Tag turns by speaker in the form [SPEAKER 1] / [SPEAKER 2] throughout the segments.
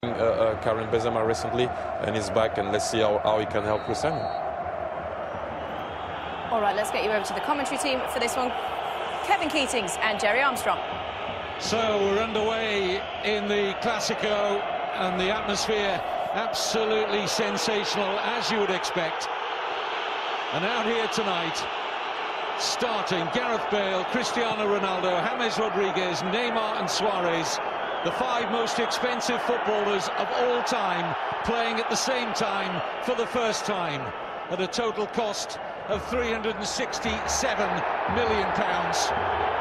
[SPEAKER 1] Karim Benzema recently, and he's back, and let's see how he can help Cristiano.
[SPEAKER 2] All right, let's get you over to the commentary team for this one. Kevin Keatings and Jerry Armstrong.
[SPEAKER 3] So we're underway in the Clasico, and the atmosphere absolutely sensational, as you would expect. And out here tonight, starting Gareth Bale, Cristiano Ronaldo, James Rodriguez, Neymar and Suarez, the 5 most expensive footballers of all time, playing at the same time for the first time at a total cost of £367 million.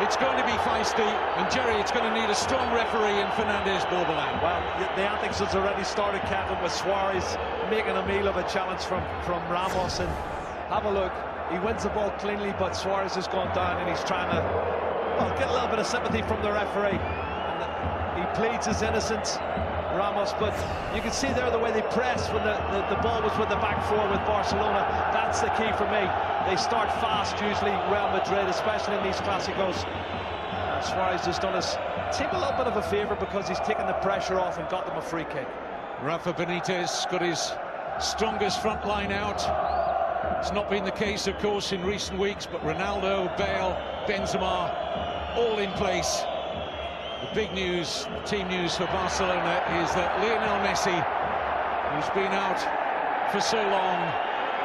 [SPEAKER 3] It's going to be feisty, and Jerry, it's going to need a strong referee in Fernández, Borbalán.
[SPEAKER 4] Well, the antics has already started, Kevin, with Suarez making a meal of a challenge from Ramos, and have a look. He wins the ball cleanly, but Suarez has gone down, and he's trying to, well, get a little bit of sympathy from the referee. He pleads his innocence, Ramos, but you can see there the way they press when the ball was with the back four with Barcelona. That's the key for me. They start fast, usually, Real Madrid, especially in these Clásicos. Suarez has done his team a little bit of a favour because he's taken the pressure off and got them a free kick.
[SPEAKER 3] Rafa Benitez got his strongest front line out. It's not been the case, of course, in recent weeks, but Ronaldo, Bale, Benzema, all in place. The big news, team news for Barcelona, is that Lionel Messi, who's been out for so long,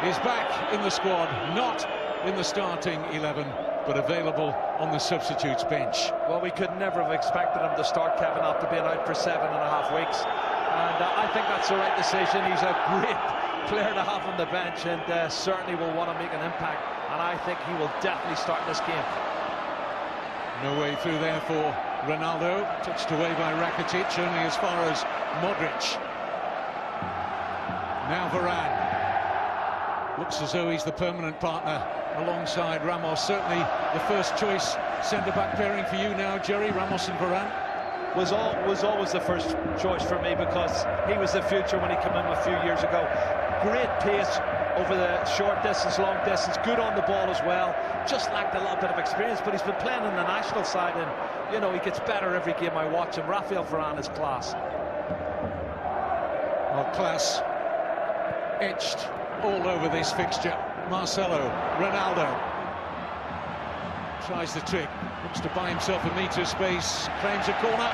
[SPEAKER 3] is back in the squad, not in the starting 11, but available on the substitutes bench.
[SPEAKER 4] Well, we could never have expected him to start, Kevin, after being out for 7.5 weeks. And I think that's the right decision. He's a great player to have on the bench, and certainly will want to make an impact. And I think he will definitely start this game.
[SPEAKER 3] No way through there for Ronaldo, touched away by Rakitic, only as far as Modrić. Now Varane. Looks as though he's the permanent partner alongside Ramos. Certainly the first choice centre-back pairing for you now, Jerry, Ramos and Varane.
[SPEAKER 4] Was always the first choice for me, because he was the future when he came in a few years ago. Great pace over the short distance, long distance, good on the ball as well. Just lacked a little bit of experience, but he's been playing in the national side, and you know, he gets better every game I watch him. Raphaël Varane is class.
[SPEAKER 3] Well, class etched all over this fixture. Marcelo, Ronaldo tries the trick, looks to buy himself a metre space, claims a corner.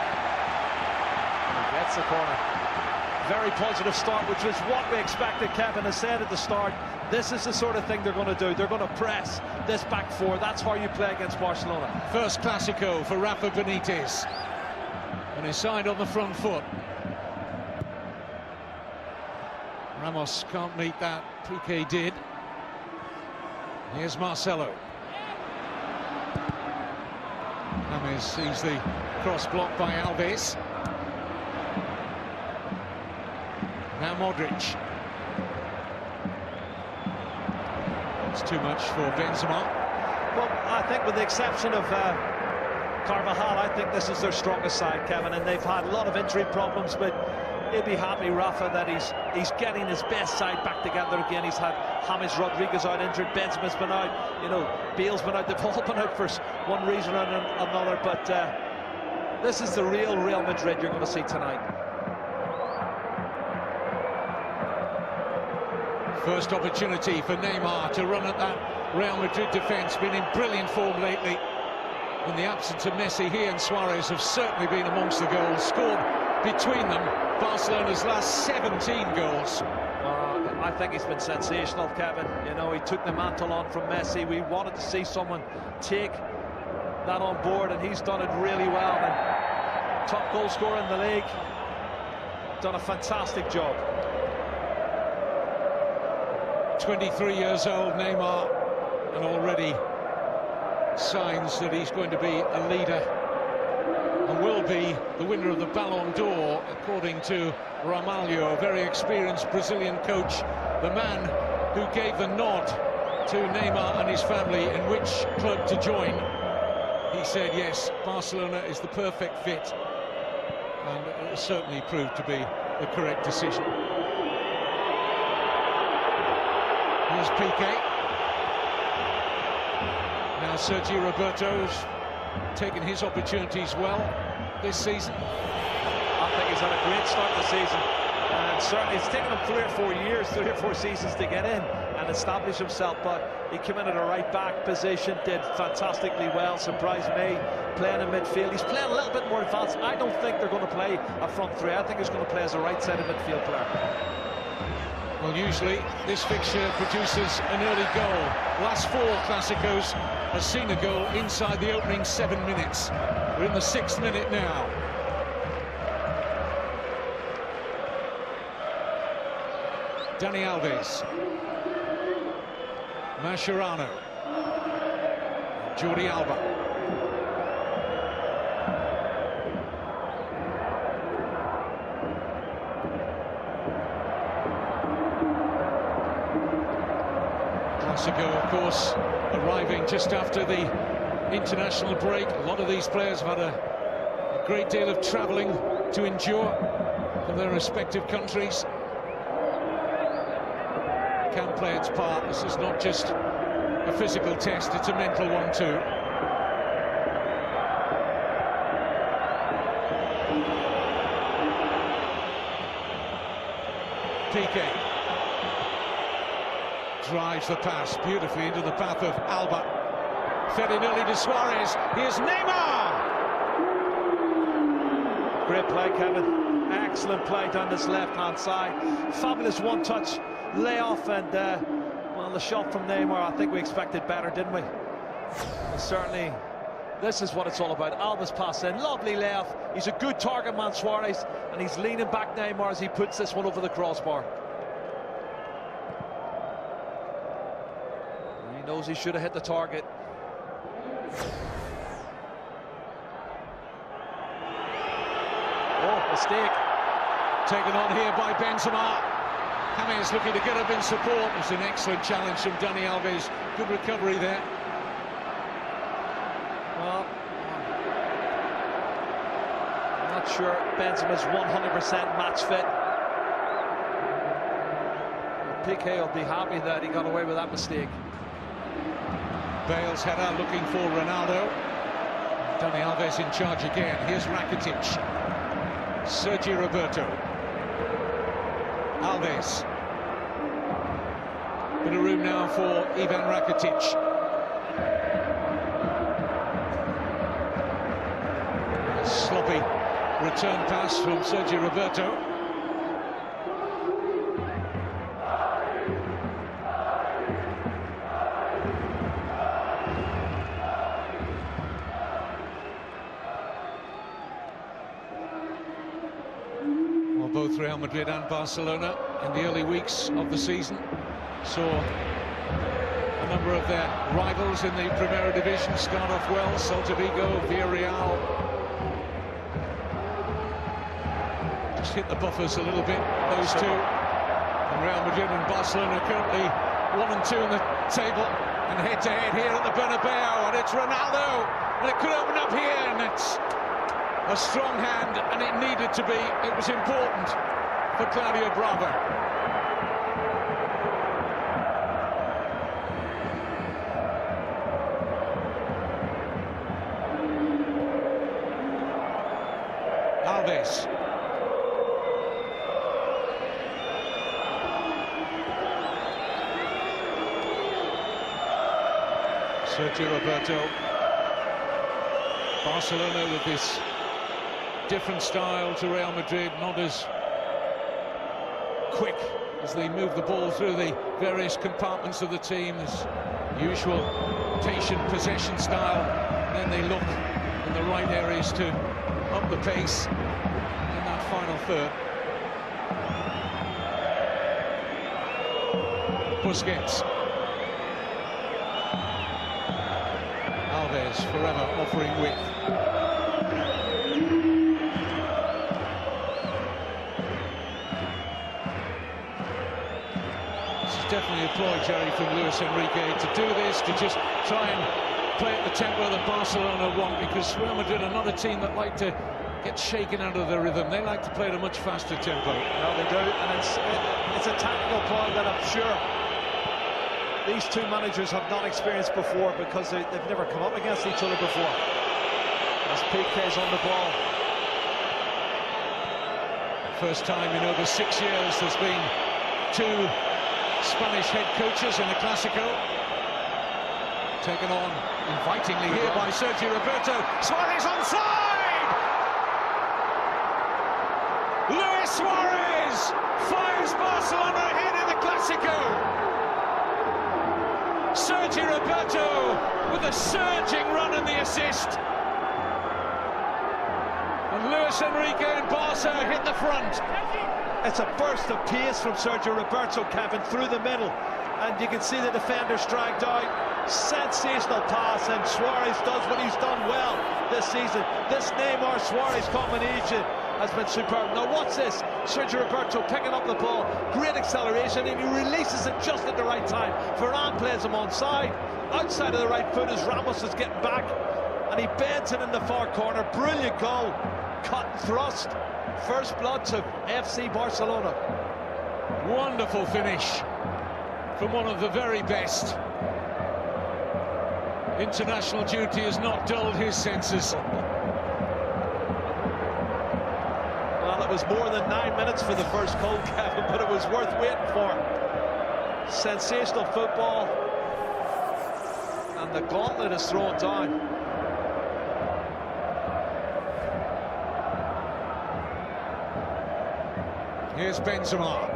[SPEAKER 4] He gets the corner. Very positive start, which was what we expected. Kevin has said at the start, this is the sort of thing they're going to do. They're going to press this back four. That's how you play against Barcelona.
[SPEAKER 3] First Clásico for Rafa Benitez, and his side on the front foot. Ramos can't meet that. Piqué did. Here's Marcelo. James sees the cross blocked by Alves. Now Modrić. It's too much for Benzema.
[SPEAKER 4] Well, I think with the exception of Carvajal, I think this is their strongest side, Kevin, and they've had a lot of injury problems, but he'll be happy, Rafa, that he's getting his best side back together again. He's had James Rodriguez out injured, Benzema's been out, you know, Bale's been out, they've all been out for one reason or another, but this is the real Real Madrid you're going to see tonight.
[SPEAKER 3] First opportunity for Neymar to run at that Real Madrid defence. Been in brilliant form lately. In the absence of Messi, he and Suarez have certainly been amongst the goals. Scored between them Barcelona's last 17 goals.
[SPEAKER 4] I think he's been sensational, Kevin. You know, he took the mantle on from Messi. We wanted to see someone take that on board, and he's done it really well. And top goal scorer in the league. Done a fantastic job.
[SPEAKER 3] 23 years old, Neymar, and already signs that he's going to be a leader and will be the winner of the Ballon d'Or, according to Ramalho, a very experienced Brazilian coach, the man who gave the nod to Neymar and his family in which club to join. He said, yes, Barcelona is the perfect fit, and it certainly proved to be the correct decision. Here's Piqué. Now Sergi Roberto's taken his opportunities well this season.
[SPEAKER 4] I think he's had a great start to the season, and certainly it's taken him 3 or 4 seasons to get in and establish himself, but he came in at a right-back position, did fantastically well, surprised me, playing in midfield. He's playing a little bit more advanced. I don't think they're going to play a front three. I think he's going to play as a right-sided midfield player.
[SPEAKER 3] Well, usually this fixture produces an early goal. Last 4 Clásicos has seen a goal inside the opening 7 minutes. We're in the 6th minute now. Dani Alves, Mascherano, Jordi Alba. Clásico, of course, arriving just after the international break. A lot of these players have had a great deal of travelling to endure for their respective countries. Can play its part. This is not just a physical test, it's a mental one too. Piqué drives the pass beautifully into the path of Alba. Fed in early to Suarez. Here's Neymar!
[SPEAKER 4] Great play, Kevin. Excellent play down this left-hand side. Fabulous one-touch layoff, and well, the shot from Neymar, I think we expected better, didn't we? And certainly this is what it's all about. Alba's pass in, lovely layoff. He's a good target man, Suarez, and he's leaning back Neymar as he puts this one over the crossbar. And he knows he should have hit the target. Oh, mistake
[SPEAKER 3] taken on here by Benzema. James looking to get up in support. It's an excellent challenge from Dani Alves. Good recovery there.
[SPEAKER 4] Well, I'm not sure Benzema's 100% match fit. Piqué will be happy that he got away with that mistake.
[SPEAKER 3] Bale's header looking for Ronaldo. Dani Alves in charge again. Here's Rakitic. Sergi Roberto. Alves. Bit of room now for Ivan Rakitic. A sloppy return pass from Sergi Roberto. Both Real Madrid and Barcelona in the early weeks of the season saw a number of their rivals in the Primera Division start off well. Celta Vigo, Villarreal just hit the buffers a little bit, those two. And Real Madrid and Barcelona currently 1 and 2 in the table, and head-to-head here at the Bernabéu, and it's Ronaldo, and it could open up here, and it's a strong hand, and it needed to be. It was important for Claudio Bravo. Alves. Sergio Roberto. Barcelona with this different style to Real Madrid, not as quick as they move the ball through the various compartments of the team. This usual patient possession style, and then they look in the right areas to up the pace in that final third. Busquets. Alves forever offering width. Definitely a ploy, Jerry, from Luis Enrique to do this, to just try and play at the tempo that Barcelona want, because Real Madrid are not a team that like to get shaken out of their rhythm. They like to play at a much faster tempo.
[SPEAKER 4] No, they do, and it's a tactical ploy that I'm sure these two managers have not experienced before, because they've never come up against each other before. As Piqué's on the ball.
[SPEAKER 3] First time in over 6 years there's been 2 Spanish head coaches in a Clásico. Taken on invitingly here by Sergio Roberto. Suarez onside! Luis Suarez fires Barcelona ahead in the Clásico. Sergio Roberto with a surging run and the assist. And Luis Enrique and Barca hit the front.
[SPEAKER 4] It's a burst of pace from Sergio Roberto, Kevin, through the middle. And you can see the defenders dragged out. Sensational pass, and Suarez does what he's done well this season. This Neymar-Suarez combination has been superb. Now watch this, Sergio Roberto picking up the ball, great acceleration, and he releases it just at the right time. Varane plays him onside, outside of the right foot as Ramos is getting back, and he bends it in the far corner. Brilliant goal, cut and thrust. First blood to FC Barcelona.
[SPEAKER 3] Wonderful finish from one of the very best. International duty has not dulled his senses.
[SPEAKER 4] Well, it was more than 9 minutes for the first goal, Kevin, but it was worth waiting for. Sensational football, and the gauntlet is thrown down.
[SPEAKER 3] Here's Benzema.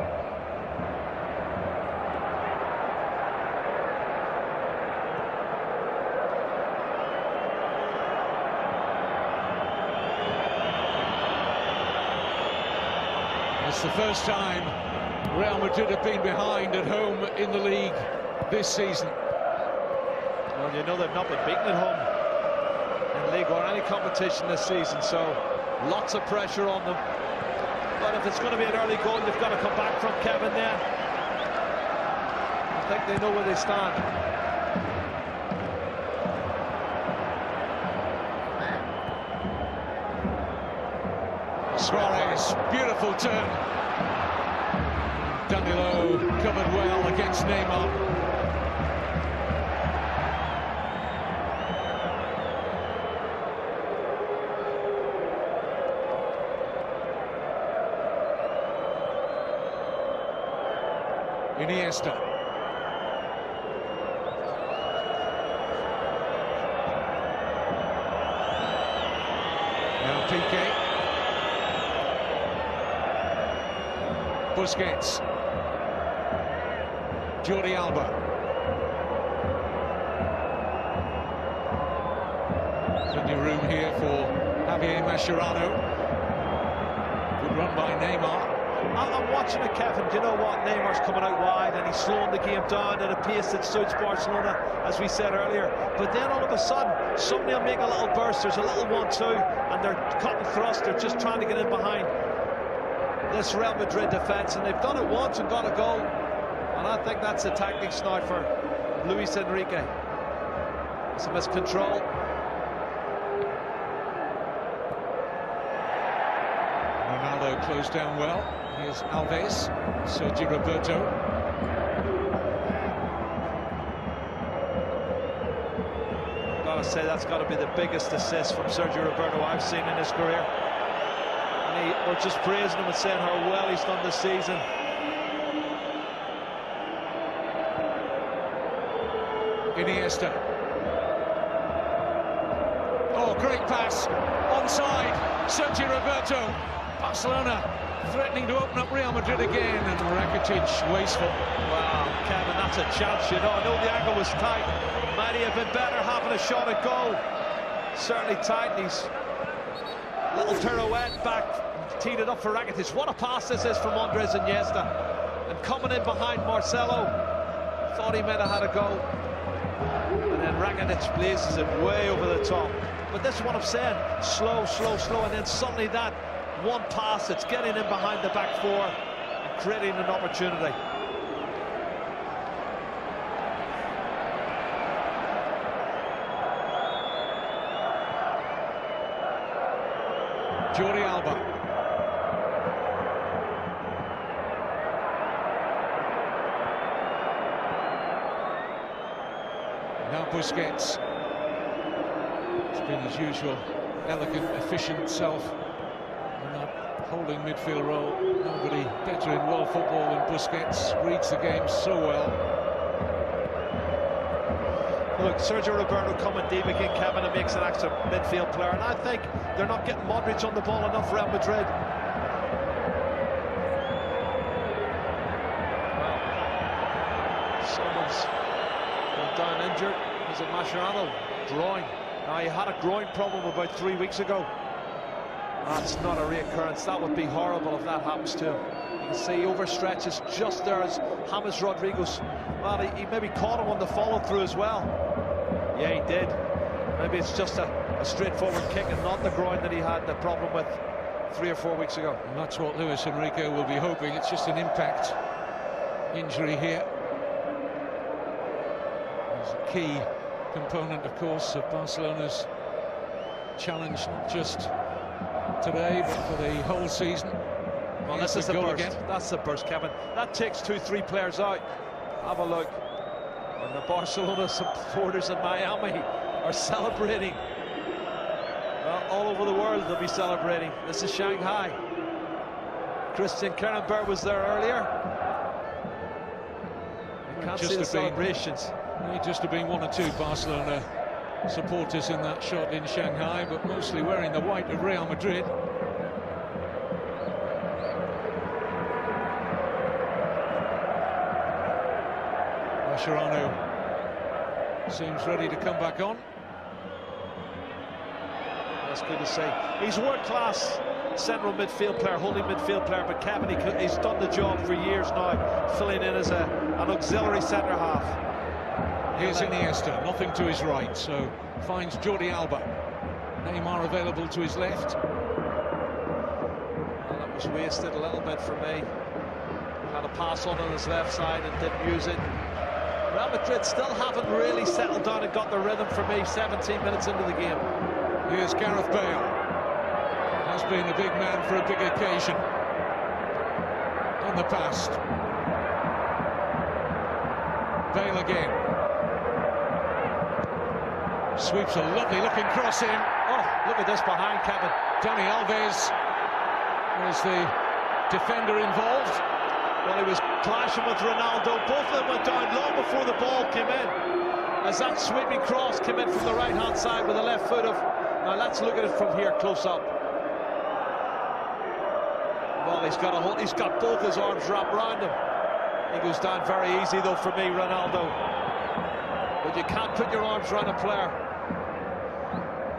[SPEAKER 3] It's the first time Real Madrid have been behind at home in the league this season.
[SPEAKER 4] Well, you know they've not been beaten at home in Liga or any competition this season, so lots of pressure on them. But if it's going to be an early goal, you've got to come back from, Kevin, then. I think they know where they stand.
[SPEAKER 3] Suarez, beautiful turn. Danilo covered well against Neymar. Iniesta. Now Piqué. Busquets. Jordi Alba. Plenty of room here for Javier Mascherano. Good run by Neymar.
[SPEAKER 4] I'm watching it, Kevin. Do you know what? Neymar's coming out wide and he's slowing the game down at a pace that suits Barcelona, as we said earlier. But then all of a sudden, somebody will make a little burst. There's a little 1-2, and they're cut and thrust. They're just trying to get in behind this Real Madrid defence, and they've done it once and got a goal. And I think that's the tactics now for Luis Enrique. It's a miscontrol.
[SPEAKER 3] Ronaldo closed down well. Here's Alves, Sergi Roberto.
[SPEAKER 4] I've got to say that's got to be the biggest assist from Sergio Roberto I've seen in his career. And we're just praising him and saying how well he's done this season.
[SPEAKER 3] Iniesta. Oh, great pass. Onside. Sergio Roberto. Barcelona threatening to open up Real Madrid again, and Rakitic wasteful.
[SPEAKER 4] Wow, Kevin, that's a chance, you know. I know the angle was tight. Might he have been better having a shot at goal? Certainly tight. He's little pirouette back, teed it up for Rakitic. What a pass this is from Andrés Iniesta. And coming in behind Marcelo, thought he might have had a goal. And then Rakitic blazes it way over the top. But this is what I'm saying, slow, and then suddenly that one pass, it's getting in behind the back four and creating an opportunity.
[SPEAKER 3] Jordi Alba. Now Busquets. It's been his usual elegant, efficient self. Not holding midfield role. Nobody better in world football than Busquets. Reads the game so well.
[SPEAKER 4] Look, Sergio Roberto coming deep again, Kevin, and makes an extra midfield player. And I think they're not getting Modrić on the ball enough for Real Madrid. Well, someone's gone down injured. Is it Mascherano? Groin. Now, he had a groin problem about 3 weeks ago. That's not a reoccurrence. That would be horrible if that happens to him. You can see he overstretches just there as James Rodriguez. Well, he maybe caught him on the follow-through as well. Yeah, he did. Maybe it's just a straightforward kick and not the groin that he had the problem with 3 or 4 weeks ago.
[SPEAKER 3] And that's what Luis Enrique will be hoping. It's just an impact injury here. It's a key component, of course, of Barcelona's challenge, not just today, but for the whole season.
[SPEAKER 4] Well, this is the burst. Again. That's the burst, Kevin. That takes 2-3 players out. Have a look. And the Barcelona supporters in Miami are celebrating. Well, all over the world they'll be celebrating. This is Shanghai. Karim Benzema was there earlier. You can't see the celebrations.
[SPEAKER 3] It just have been 1 or 2 Barcelona supporters in that shot in Shanghai, but mostly wearing the white of Real Madrid. Mascherano seems ready to come back on.
[SPEAKER 4] That's good to see. He's world-class central midfield player, holding midfield player, but Kevin, he's done the job for years now, filling in as an auxiliary centre-half.
[SPEAKER 3] Here's Iniesta, nothing to his right, so finds Jordi Alba. Neymar available to his left.
[SPEAKER 4] Well, that was wasted a little bit for me. Had a pass on his left side and didn't use it. Real Madrid still haven't really settled down and got the rhythm for me 17 minutes into the game.
[SPEAKER 3] Here's Gareth Bale. Has been a big man for a big occasion in the past. Bale again. Sweeps a lovely looking cross in.
[SPEAKER 4] Oh, look at this behind, Kevin.
[SPEAKER 3] Dani Alves was the defender involved.
[SPEAKER 4] Well, he was clashing with Ronaldo. Both of them went down long before the ball came in. As that sweeping cross came in from the right-hand side with the left foot of... Now, let's look at it from here, close up. Well, he's got both his arms wrapped around him. He goes down very easy, though, for me, Ronaldo. But you can't put your arms around a player.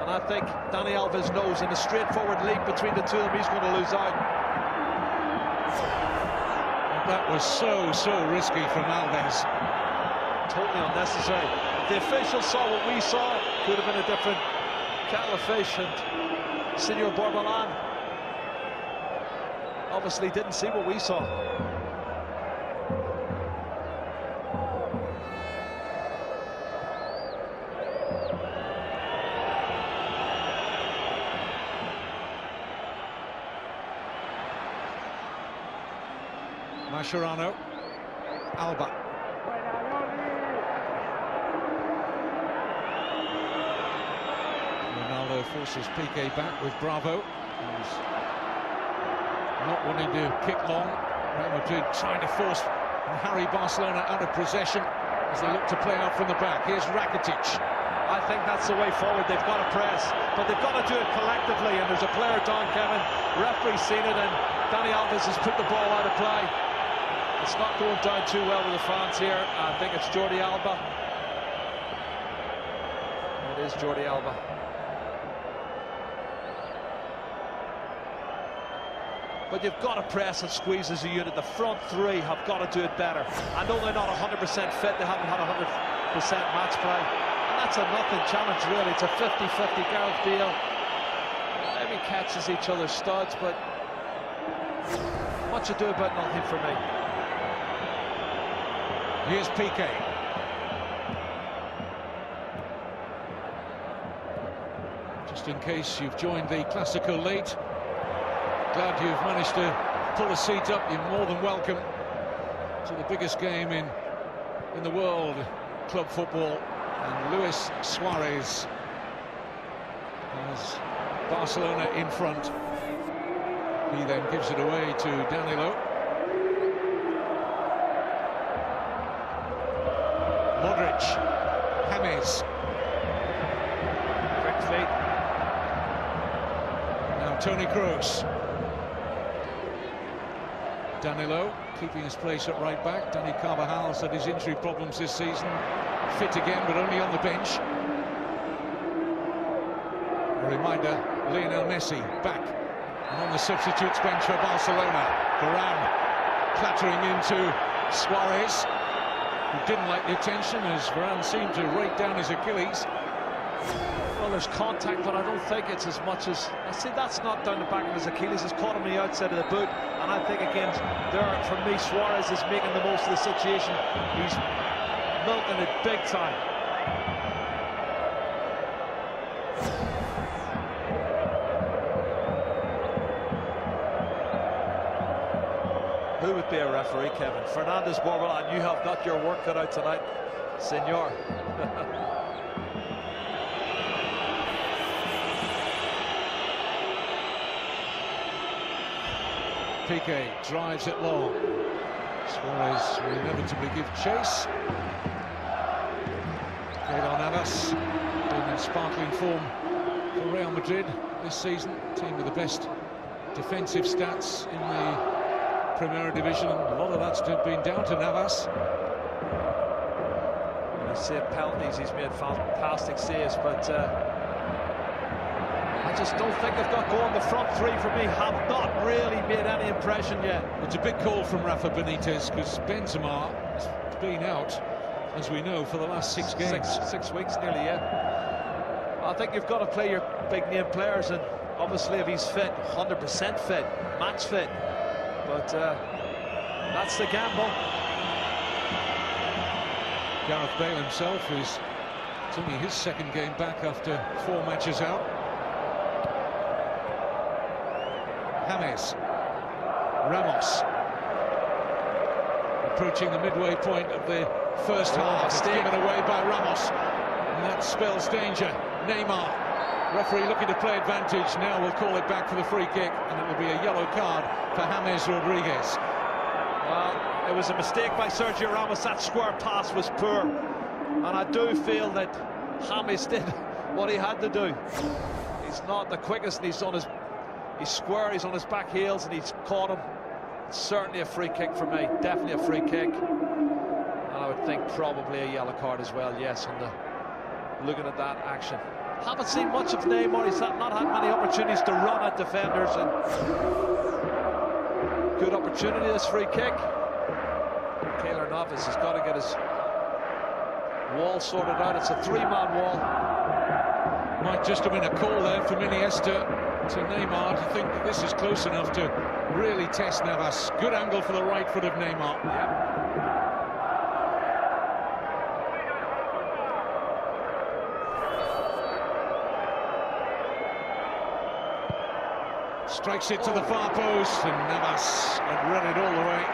[SPEAKER 4] And I think Dani Alves knows in a straightforward leap between the two of them, he's going to lose out.
[SPEAKER 3] That was so risky from Alves.
[SPEAKER 4] Totally unnecessary. If the officials saw what we saw, could have been a different kettle of fish. And Senor Borbalán obviously didn't see what we saw.
[SPEAKER 3] Mascherano, Alba. Ronaldo forces Piqué back with Bravo, who's not wanting to kick long. Real Madrid trying to force and harry Barcelona out of possession as they look to play out from the back. Here's Rakitic.
[SPEAKER 4] I think that's the way forward. They've got to press, but they've got to do it collectively. And there's a player down, Kevin. Referee's seen it, and Dani Alves has put the ball out of play. It's not going down too well with the fans here. I think it's Jordi Alba. It is Jordi Alba. But you've got to press and squeeze as a unit. The front three have got to do it better. I know they're not 100% fit. They haven't had 100% match play. And that's a nothing challenge, really. It's a 50-50 Gareth Bale. Maybe catches each other's studs, but much ado about nothing for me.
[SPEAKER 3] Here's Piqué. Just in case you've joined the Clásico late, glad you've managed to pull a seat up. You're more than welcome to the biggest game in the world, club football. And Luis Suarez has Barcelona in front. He then gives it away to Danilo. Modrić. James.
[SPEAKER 4] Quick feet.
[SPEAKER 3] Now Toni Kroos. Danilo keeping his place at right back. Dani Carvajal had his injury problems this season. Fit again, but only on the bench. A reminder, Lionel Messi back and on the substitutes bench for Barcelona. Varane clattering into Suarez, who didn't like the attention as Varane seemed to rake down his Achilles.
[SPEAKER 4] Well, there's contact, but I don't think it's as much as... I see that's not down the back of his Achilles. It's caught him on the outside of the boot. And I think, again, there, for me, Suarez is making the most of the situation. He's milking it big time. Who would be a referee, Kevin? Fernández, Borbalán, you have got your work cut out tonight, senor.
[SPEAKER 3] Piqué drives it long. Suarez will inevitably give chase. Keylor Navas been in sparkling form for Real Madrid this season. Team with the best defensive stats in the Primera Division. A lot of that's been down to Navas.
[SPEAKER 4] When I say penalties, he's made fantastic saves, but I just don't think they've got going. The front three for me have not really made any impression yet.
[SPEAKER 3] It's a big call from Rafa Benitez because Benzema has been out, as we know, for the last 6 games.
[SPEAKER 4] Six weeks nearly, yeah. I think you've got to play your big name players, and obviously if he's fit, 100% fit, match fit. But that's the gamble.
[SPEAKER 3] Gareth Bale himself is only his 2nd game back after 4 matches out. James. Ramos. Approaching the midway point of the first half. It's given away by Ramos. And that spells danger. Neymar. Referee looking to play advantage. Now we'll call it back for the free kick. And it will be a yellow card for James Rodriguez.
[SPEAKER 4] Well, it was a mistake by Sergio Ramos. That square pass was poor. And I do feel that James did what he had to do. He's not the quickest, and he's square, he's on his back heels, and he's caught him. It's certainly a free kick for me, definitely a free kick. And I would think probably a yellow card as well, yes, looking at that action. Haven't seen much of Neymar. He's not had many opportunities to run at defenders, and good opportunity, this free kick. Keylor Navas has got to get his wall sorted out. It's a 3-man wall.
[SPEAKER 3] Might just have been a call there from Iniesta to Neymar to think that this is close enough to really test Navas. Good angle for the right foot of Neymar.
[SPEAKER 4] Yep.
[SPEAKER 3] Strikes it to the far post, and Navas had read it all the way.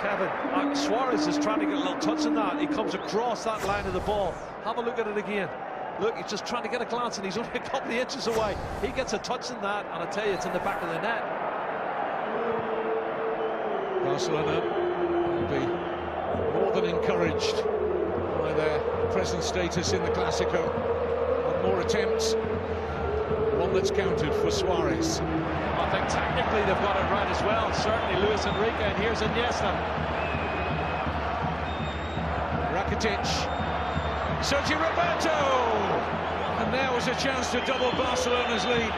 [SPEAKER 4] Kevin, Suarez is trying to get a little touch on that. He comes across that line of the ball. Have a look at it again. Look, he's just trying to get a glance, and he's only a couple of inches away. He gets a touch in that, and I tell you, it's in the back of the net.
[SPEAKER 3] Barcelona will be more than encouraged by their present status in the Clásico. One more attempts, one that's counted for Suarez.
[SPEAKER 4] I think technically they've got it right as well. Certainly Luis Enrique, and here's Iniesta.
[SPEAKER 3] Rakitic. Sergi Roberto! And there was a chance to double Barcelona's lead.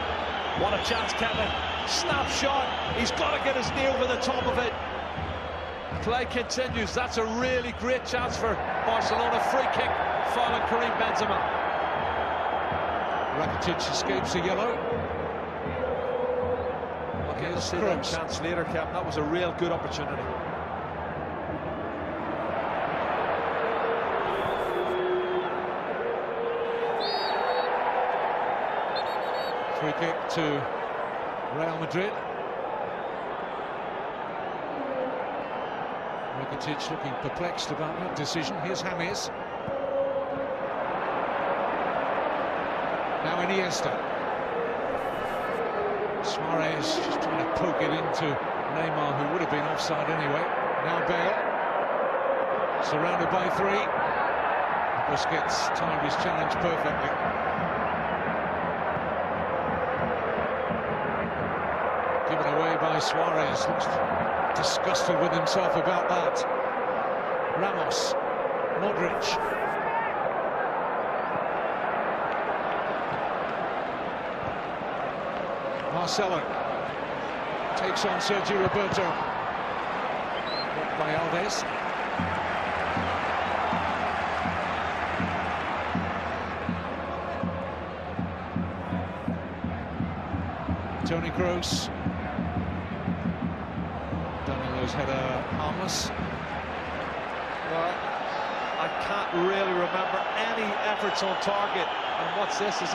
[SPEAKER 4] What a chance, Kevin. Snap shot. He's got to get his knee over the top of it. Play continues. That's a really great chance for Barcelona. Free kick following Karim Benzema.
[SPEAKER 3] Rakitic escapes a yellow.
[SPEAKER 4] Okay, let's see that chance later, Kevin. That was a real good opportunity.
[SPEAKER 3] Free kick to Real Madrid. Rakitic looking perplexed about that decision. Here's James. Now Iniesta. Suarez just trying to poke it into Neymar, who would have been offside anyway. Now Bale, surrounded by three. Busquets timed his challenge perfectly. Given away by Suarez. Looks disgusted with himself about that. Ramos, Modrić. Marcelo takes on Sergio Roberto. Blocked by Alves. Toni Kroos. Danilo's header harmless.
[SPEAKER 4] Well, I can't really remember any efforts on target. And what's this? Is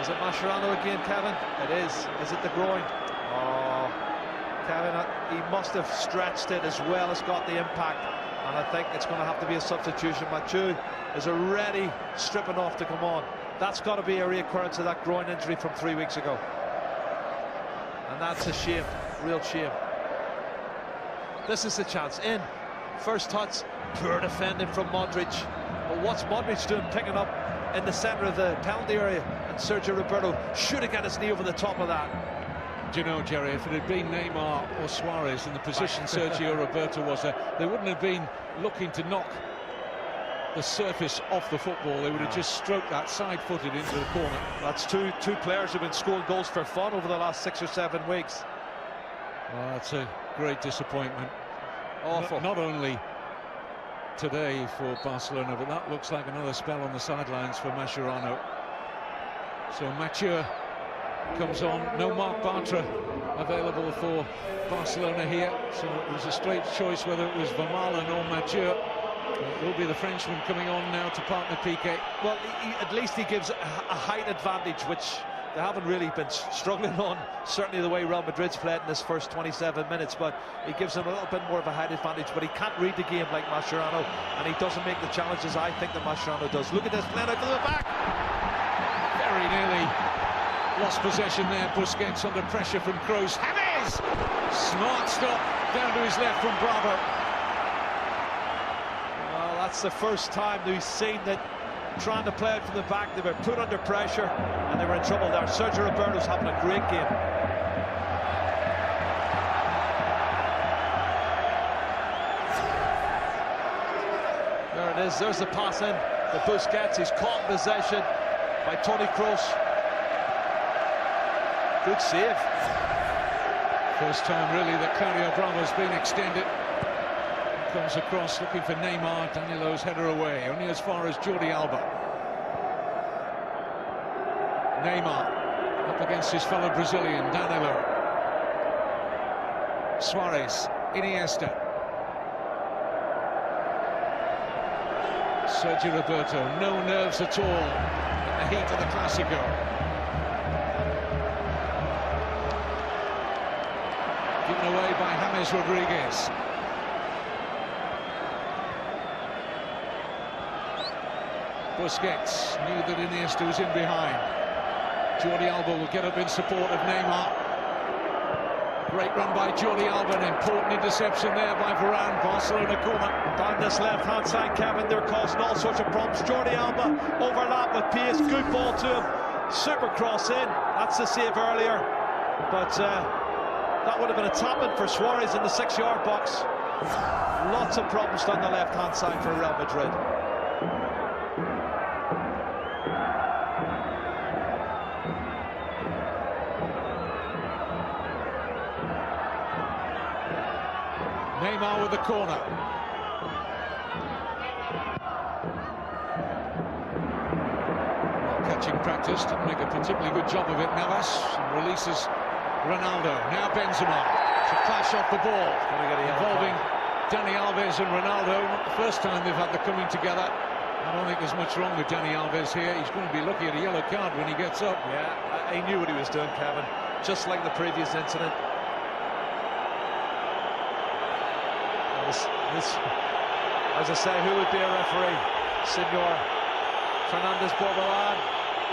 [SPEAKER 4] it Mascherano again, Kevin? It is. Is it the groin? Oh, Kevin, he must have stretched it as well as got the impact. And I think it's going to have to be a substitution. Mathieu is already stripping off to come on. That's got to be a reoccurrence of that groin injury from 3 weeks ago. And that's a shame, real shame. This is the chance. In. First touch, poor defending from Modrić. But what's Modrić doing picking up in the centre of the penalty area? And Sergio Roberto should have got his knee over the top of that.
[SPEAKER 3] Do you know, Jerry, if it had been Neymar or Suarez in the position Sergio Roberto was there, they wouldn't have been looking to knock the surface off the football. They would have just stroked that side-footed into the corner.
[SPEAKER 4] That's two players who've been scoring goals for fun over the last 6 or 7 weeks.
[SPEAKER 3] Well, that's a great disappointment.
[SPEAKER 4] Awful.
[SPEAKER 3] Not only today for Barcelona, but that looks like another spell on the sidelines for Mascherano. So Mathieu comes on. No Marc Bartra available for Barcelona here, so it was a straight choice whether it was Vermaelen or Mathieu. It will be the Frenchman coming on now to partner Piqué.
[SPEAKER 4] Well, at least he gives a height advantage, which they haven't really been struggling on, certainly the way Real Madrid's played in this first 27 minutes, but he gives them a little bit more of a height advantage, but he can't read the game like Mascherano, and he doesn't make the challenges I think that Mascherano does. Look at this, playing out to the back.
[SPEAKER 3] Very nearly lost possession there. Busquets under pressure from Kroos. James! Smart stop down to his left from Bravo.
[SPEAKER 4] Well, that's the first time that we've seen that trying to play out from the back, they were put under pressure and they were in trouble there. Sergio Roberto's having a great game. There it is, there's the pass in to Busquets. He's caught in possession by Toni Kroos. Good save.
[SPEAKER 3] First time really that Claudio Bravo has been extended. Comes across looking for Neymar. Danilo's header away, only as far as Jordi Alba. Neymar up against his fellow Brazilian, Danilo. Suarez, Iniesta. Sergio Roberto, no nerves at all in the heat of the Clásico. Given away by James Rodriguez. Busquets knew that Iniesta was in behind. Jordi Alba will get up in support of Neymar. Great run by Jordi Alba, an important interception there by Varane. Barcelona corner.
[SPEAKER 4] Down this left-hand side, Kevin, they're causing all sorts of problems. Jordi Alba overlap with pace, good ball to him. Super cross in, that's the save earlier. But that would have been a tap-in for Suarez in the 6-yard box. Lots of problems down the left-hand side for Real Madrid.
[SPEAKER 3] Neymar with the corner. Catching practice, didn't make a particularly good job of it. Navas releases Ronaldo. Now Benzema. It's a clash off the ball involving Dani Alves and Ronaldo. Not the first time they've had the coming together. I don't think there's much wrong with Dani Alves here. He's going to be lucky at a yellow card when he gets up.
[SPEAKER 4] Yeah, he knew what he was doing, Kevin. Just like the previous incident. As I say, who would be a referee? Senor Fernández, Borbalán.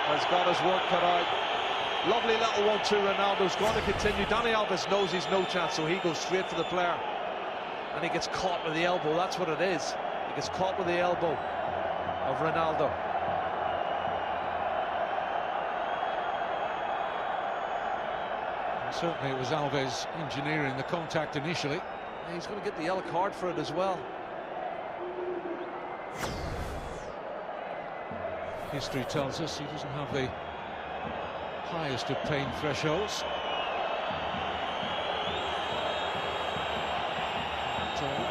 [SPEAKER 4] has got his work cut out. Lovely little 1-2. Ronaldo's going to continue. Dani Alves knows he's no chance, so he goes straight for the player. And he gets caught with the elbow. That's what it is. He gets caught with the elbow of Ronaldo.
[SPEAKER 3] And certainly it was Alves engineering the contact initially.
[SPEAKER 4] And he's going to get the yellow card for it as well.
[SPEAKER 3] History tells us he doesn't have the highest of pain thresholds.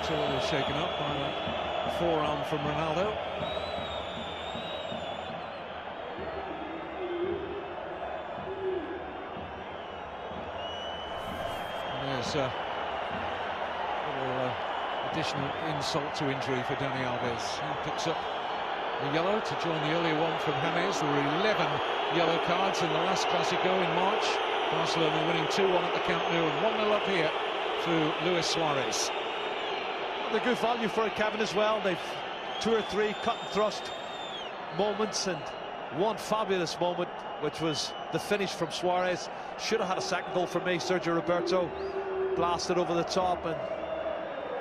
[SPEAKER 3] Totally shaken up by that forearm from Ronaldo. And there's a little additional insult to injury for Dani Alves. He picks up the yellow to join the earlier one from James. There were 11 yellow cards in the last Clásico in March. Barcelona winning 2-1 at the Camp Nou and 1-0 up here through Luis Suarez.
[SPEAKER 4] They're good value for it, Kevin, as well. They've 2 or 3 cut and thrust moments, and one fabulous moment, which was the finish from Suarez. Should have had a second goal for me. Sergio Roberto blasted over the top, and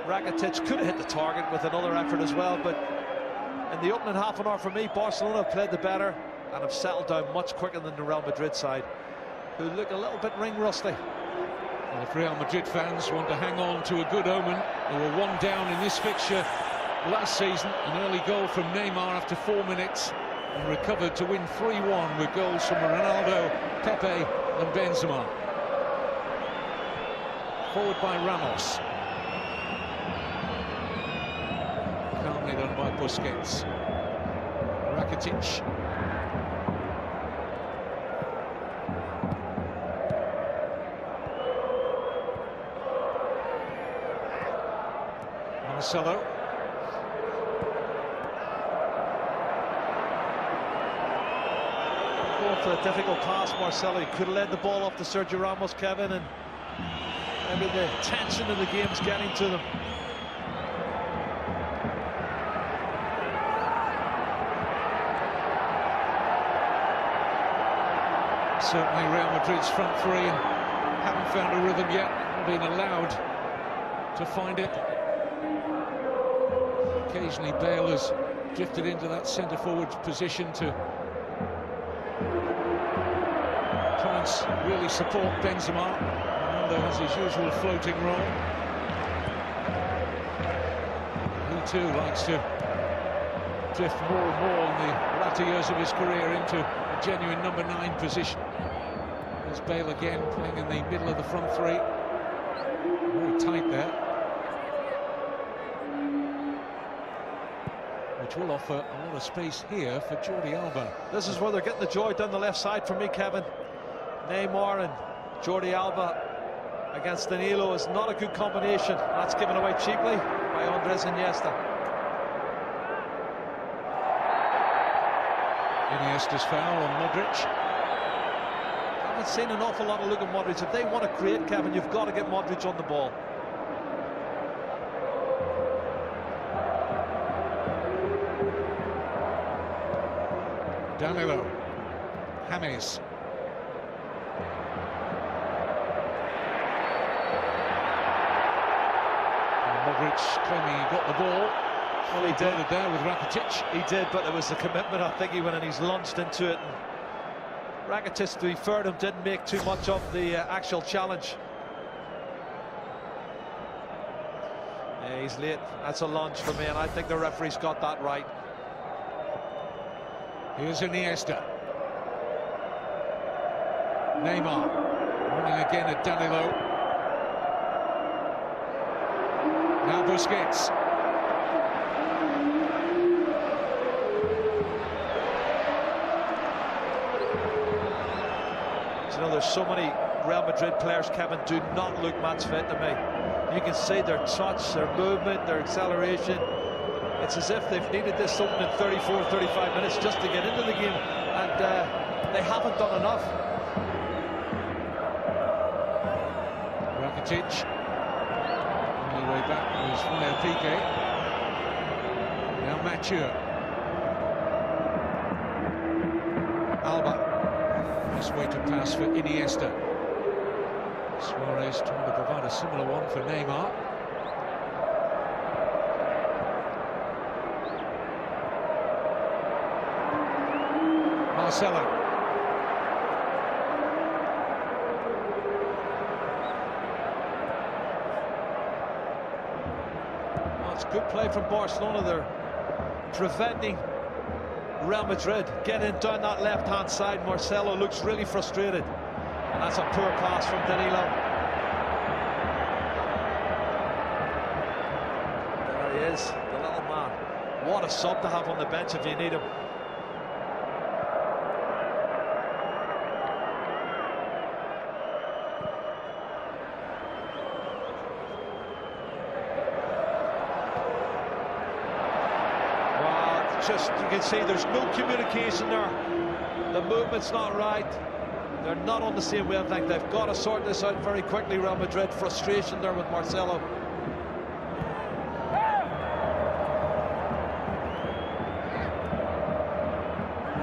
[SPEAKER 4] Rakitic could have hit the target with another effort as well. But in the opening half an hour for me, Barcelona have played the better and have settled down much quicker than the Real Madrid side, who look a little bit ring rusty.
[SPEAKER 3] Well, if Real Madrid fans want to hang on to a good omen, they were 1 down in this fixture last season. An early goal from Neymar after 4 minutes, and recovered to win 3-1 with goals from Ronaldo, Pepe and Benzema. Forward by Ramos. Calmly done by Busquets. Rakitic. Marcelo.
[SPEAKER 4] Going for a difficult pass, Marcelo. He could have led the ball off to Sergio Ramos, Kevin, and maybe the tension of the game's getting to them.
[SPEAKER 3] Certainly Real Madrid's front three haven't found a rhythm yet, haven't been allowed to find it. Occasionally Bale has drifted into that centre-forward position to try and really support Benzema. Ronaldo has his usual floating role. He too likes to drift more and more in the latter years of his career into a genuine number 9 position. There's Bale again playing in the middle of the front three. Very tight there. Which will offer a lot of space here for Jordi Alba.
[SPEAKER 4] This is where they're getting the joy down the left side for me, Kevin. Neymar and Jordi Alba against Danilo is not a good combination. That's given away cheaply by Andrés Iniesta.
[SPEAKER 3] Iniesta's foul on Modrić.
[SPEAKER 4] I haven't seen an awful lot of Luka Modrić. If they want to create, Kevin, you've got to get Modrić on the ball.
[SPEAKER 3] Danilo. James. Modrić claiming he got the ball.
[SPEAKER 4] Well, he did
[SPEAKER 3] there with Rakitic.
[SPEAKER 4] He did, but there was the commitment. I think he went and he's launched into it. And Rakitic, to be fair to him, didn't make too much of the actual challenge. Yeah, he's late. That's a lunge for me, and I think the referee's got that right.
[SPEAKER 3] Here's Iniesta. Neymar running again at Danilo. Now Busquets.
[SPEAKER 4] You know, there's so many Real Madrid players, Kevin, do not look match fit to me. You can see their touch, their movement, their acceleration. It's as if they've needed this opening 34, 35 minutes just to get into the game, and they haven't done enough.
[SPEAKER 3] Rakitic. On the way back was Rafael Piqué. Now Mathieu. Alba. Nice way to pass for Iniesta. Suarez trying to provide a similar one for Neymar. Marcelo.
[SPEAKER 4] Well, it's good play from Barcelona. They're preventing Real Madrid getting down that left-hand side. Marcelo looks really frustrated. And that's a poor pass from Danilo. There he is, the little man. What a sub to have on the bench if you need him. Just, you can see there's no communication there. The movement's not right. They're not on the same wavelength. They've got to sort this out very quickly, Real Madrid. Frustration there with Marcelo.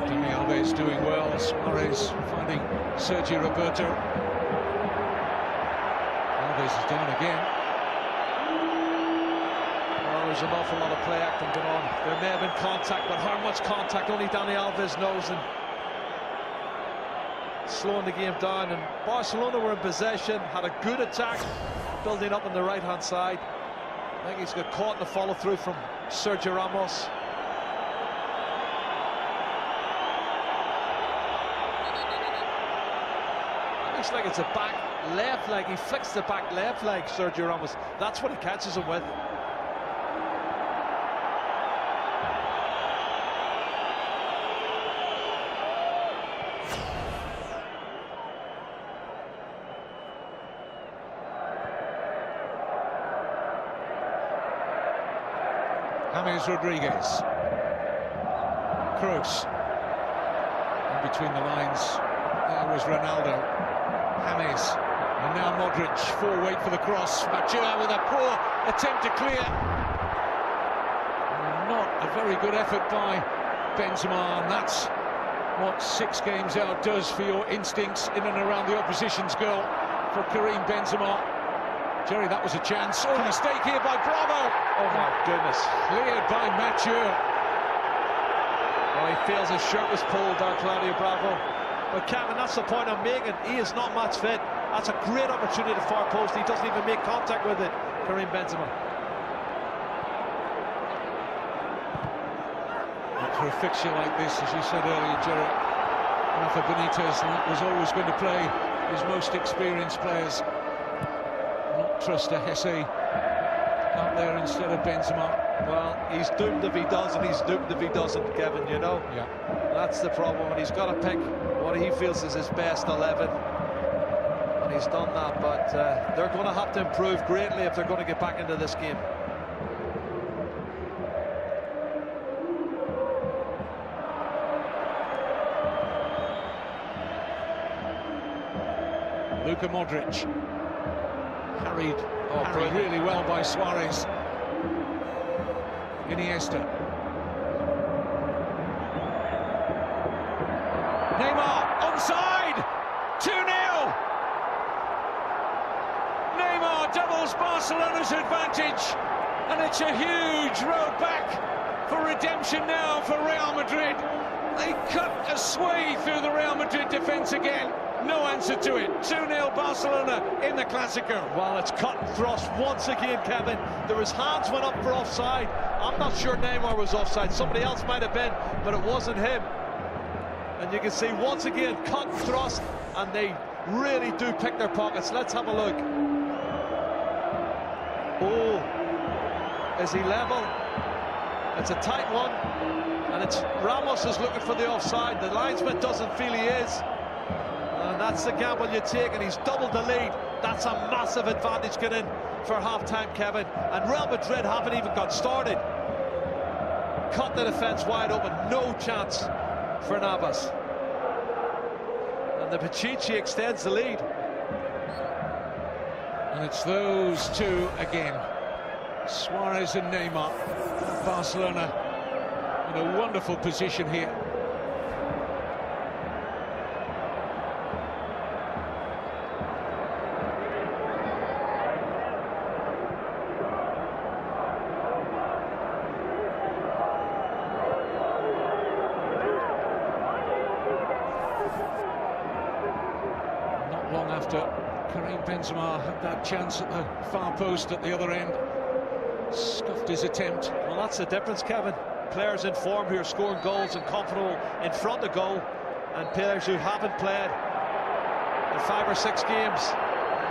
[SPEAKER 3] Dani Alves doing well. Suarez finding Sergi Roberto. Alves is down again.
[SPEAKER 4] There's an awful lot of play acting going on. There may have been contact, but how much contact only Dani Alves knows, and slowing the game down. And Barcelona were in possession, had a good attack building up on the right hand side. I think he's got caught in the follow through from Sergio Ramos. Looks like it's a back left leg. He flicks the back left leg, Sergio Ramos. That's what he catches him with.
[SPEAKER 3] James Rodriguez. Kroos. In between the lines, there was Ronaldo. James. And now Modrić. Full weight for the cross. Mathieu with a poor attempt to clear. Not a very good effort by Benzema, and that's what 6 games out does for your instincts in and around the opposition's goal. For Karim Benzema. Jerry, that was a chance. Oh, mistake here by Bravo.
[SPEAKER 4] Oh my goodness.
[SPEAKER 3] Cleared by Mathieu.
[SPEAKER 4] Oh, he feels his shirt was pulled down, Claudio Bravo. But Kevin, that's the point I'm making. He is not match fit. That's a great opportunity to far post. He doesn't even make contact with it, Karim Benzema.
[SPEAKER 3] But for a fixture like this, as you said earlier, Jerry, Rafa Benitez was always going to play his most experienced players. Not trust a Hesse out there instead of Benzema.
[SPEAKER 4] Well, he's doomed if he does, and he's doomed if he doesn't, Kevin, you know?
[SPEAKER 3] Yeah.
[SPEAKER 4] That's the problem, and he's got to pick what he feels is his best 11. And he's done that, but they're going to have to improve greatly if they're going to get back into this game.
[SPEAKER 3] Luka Modrić. Carried really well by Suarez. Iniesta. Neymar, onside! 2-0! Neymar doubles Barcelona's advantage, and it's a huge road back for redemption now for Real Madrid. They cut a swathe through the Real Madrid defence again. No answer to it. 2-0 Barcelona in the Clásico.
[SPEAKER 4] Well, it's cut and thrust once again, Kevin. His hands went up for offside. I'm not sure Neymar was offside. Somebody else might have been, but it wasn't him. And you can see once again, cut and thrust, and they really do pick their pockets. Let's have a look. Oh, is he level? It's a tight one, and it's Ramos is looking for the offside. The linesman doesn't feel he is. And that's the gamble you take, and he's doubled the lead. That's a massive advantage getting for half-time, Kevin. And Real Madrid haven't even got started. Cut the defence wide open, no chance for Navas. And the Pichichi extends the lead.
[SPEAKER 3] And it's those two again. Suarez and Neymar. Barcelona in a wonderful position here. Karim Benzema had that chance at the far post at the other end. Scuffed his attempt.
[SPEAKER 4] Well, that's the difference, Kevin. Players in form who are scoring goals and comfortable in front of goal, and players who haven't played in 5 or 6 games.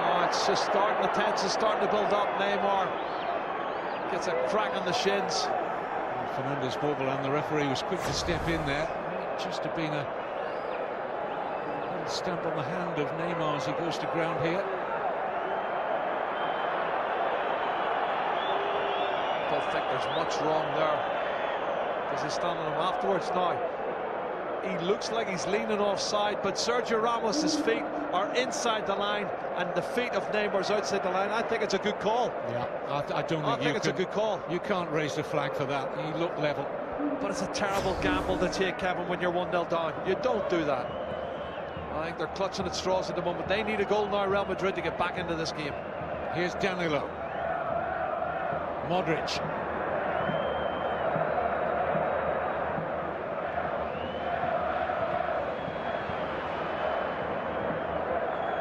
[SPEAKER 4] Oh, it's just starting, the tension is starting to build up. Neymar gets a crack on the shins.
[SPEAKER 3] Fernández, Borbalán, the referee, was quick to step in there. It just have been a little stamp on the hand of Neymar as he goes to ground here.
[SPEAKER 4] I don't think there's much wrong there. Does he stand on him afterwards now? He looks like he's leaning offside, but Sergio Ramos' feet are inside the line and the feet of Neymar's outside the line. I think it's a good call.
[SPEAKER 3] Yeah, I think
[SPEAKER 4] it's a good call.
[SPEAKER 3] You can't raise the flag for that. He looked level.
[SPEAKER 4] But it's a terrible gamble to take, Kevin, when you're 1-0 down. You don't do that. I think they're clutching at straws at the moment. They need a goal now, Real Madrid, to get back into this game.
[SPEAKER 3] Here's Danilo. Modrić.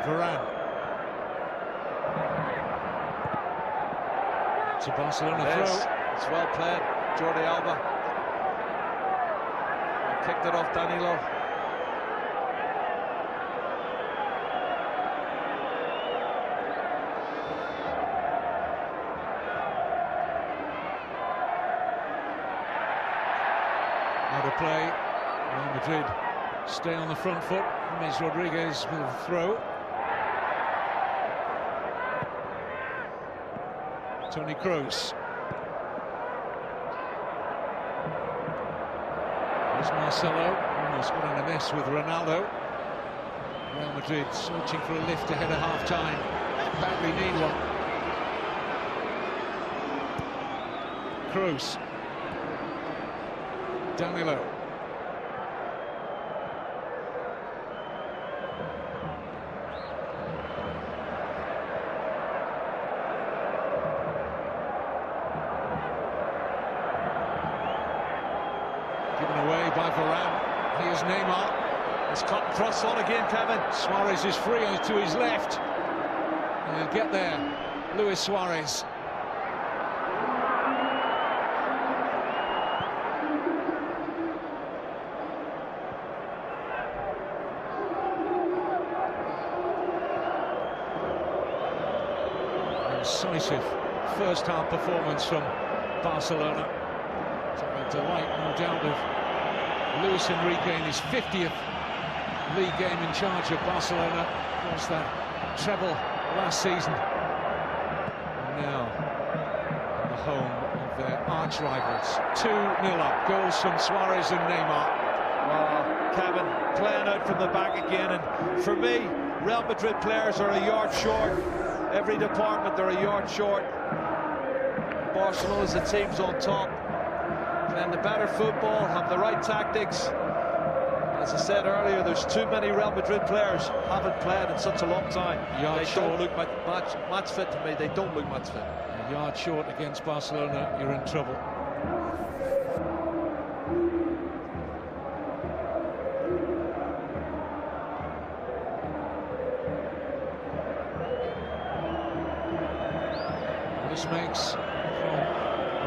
[SPEAKER 3] Varane. It's a Barcelona throw.
[SPEAKER 4] It's well played. Jordi Alba. Kicked it off Danilo.
[SPEAKER 3] Out of play. Real Madrid stay on the front foot. James Rodriguez will throw. Toni Kroos. There's Marcelo, almost got in a mess with Ronaldo. Real Madrid searching for a lift ahead of half-time. Badly need one. Kroos. Danilo. Given away by Varane. Here's Neymar.
[SPEAKER 4] It's cut and thrust on again, Kevin.
[SPEAKER 3] Suarez is free to his left. And he'll get there. Luis Suarez. Incisive first half performance from Barcelona. It's a delight, no doubt, of Luis Enrique in his 50th league game in charge of Barcelona. Of course, that treble last season. And now, in the home of their arch rivals. 2-0 up. Goals from Suarez and Neymar.
[SPEAKER 4] Kevin playing out from the back again, and for me, Real Madrid players are a yard short. Every department they're a yard short. Barcelona's the team's on top, playing the better football, have the right tactics. As I said earlier, there's too many Real Madrid players haven't played in such a long time. They don't look match fit to me. They don't look match fit.
[SPEAKER 3] A yard short against Barcelona, you're in trouble. This makes, from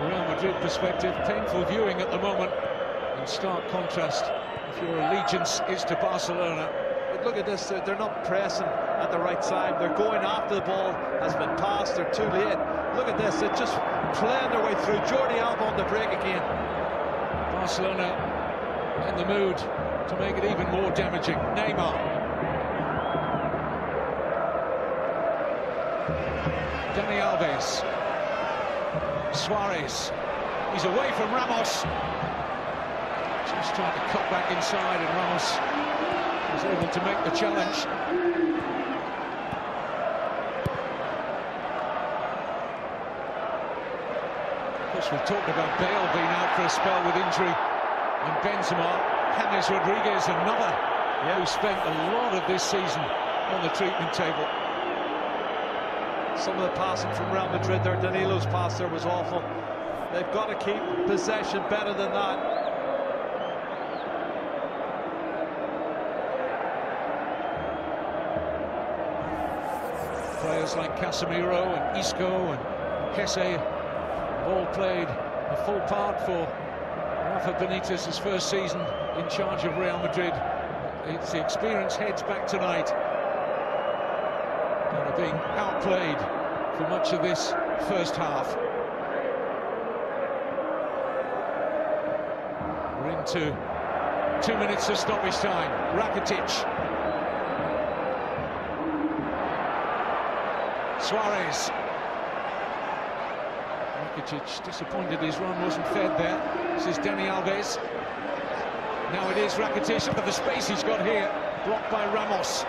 [SPEAKER 3] a Real Madrid perspective, painful viewing at the moment. In stark contrast, if your allegiance is to Barcelona.
[SPEAKER 4] But look at this, they're not pressing at the right time. They're going after the ball, has been passed, they're too late. Look at this, they're just playing their way through. Jordi Alba on the break again.
[SPEAKER 3] Barcelona in the mood to make it even more damaging. Neymar. Dani Alves. Suarez. He's away from Ramos. Just trying to cut back inside, and Ramos was able to make the challenge. Of course, we've talked about Bale being out for a spell with injury, and Benzema. James Rodriguez, another who spent a lot of this season on the treatment table.
[SPEAKER 4] Some of the passing from Real Madrid there, Danilo's pass there was awful. They've got to keep possession better than that.
[SPEAKER 3] Players like Casemiro and Isco and Kesse all played a full part for Rafa Benitez's first season in charge of Real Madrid. It's the experience heads back tonight, and are being outplayed for much of this first half. We're into 2 minutes of stoppage time. Rakitic, Suarez. Rakitic disappointed his run wasn't fed there. This is Dani Alves. Now it is Rakitic. Look at the space he's got here. Blocked by Ramos.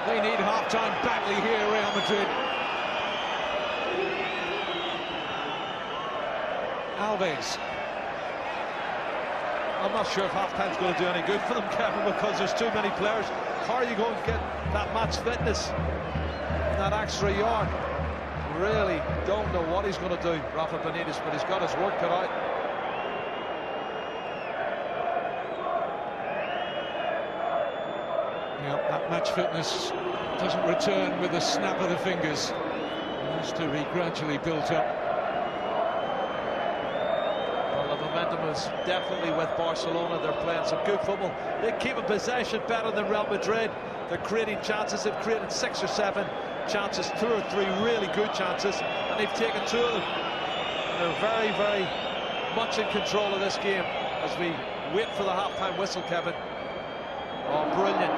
[SPEAKER 3] They need half-time badly here, Real Madrid. Alves.
[SPEAKER 4] I'm not sure if half-time's going to do any good for them, Kevin, because there's too many players. How are you going to get that match fitness and that extra yard? Really don't know what he's going to do, Rafa Benitez, but he's got his work cut out.
[SPEAKER 3] Yeah, that match fitness doesn't return with a snap of the fingers. It has to be gradually built up.
[SPEAKER 4] Well, the momentum is definitely with Barcelona. They're playing some good football. They keep a possession better than Real Madrid. They're creating chances. They've created 6 or 7 chances, 2 or 3 really good chances, and they've taken 2 of them. And they're very, very much in control of this game as we wait for the half-time whistle, Kevin. Oh, brilliant.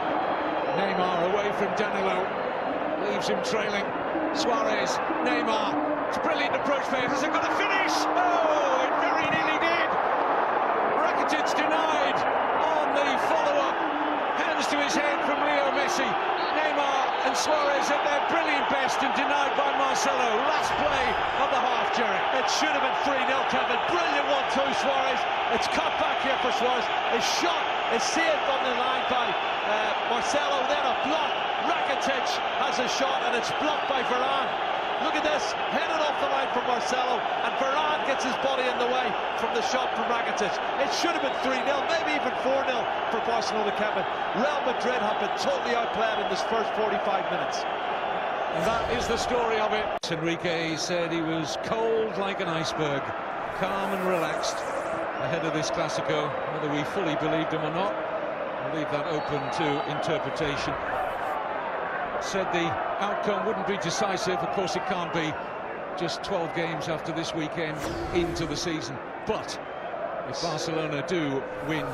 [SPEAKER 3] Neymar away from Danilo, leaves him trailing. Suarez, Neymar, it's a brilliant approach for him. Has it got a finish? Oh, it very nearly did. Rakitic denied on the follow-up. Hands to his head from Leo Messi. Neymar and Suarez at their brilliant best and denied by Marcelo. Last play of the half, Jerry.
[SPEAKER 4] It should have been 3-0, Kevin. Brilliant 1-2, Suarez. It's cut back here for Suarez. His shot is saved on the line by Marcelo, then a block. Rakitic has a shot and it's blocked by Varane. Look at this, headed off the line from Marcelo, and Varane gets his body in the way from the shot from Rakitic. It should have been 3-0, maybe even 4-0 for Barcelona, Kevin. Real Madrid have been totally outplayed in this first 45 minutes.
[SPEAKER 3] And that is the story of it. Enrique said he was cold like an iceberg, calm and relaxed ahead of this Clasico. Whether we fully believed him or not, I'll leave that open to interpretation. Said the outcome wouldn't be decisive. Of course it can't be, just 12 games after this weekend into the season. But if Barcelona do win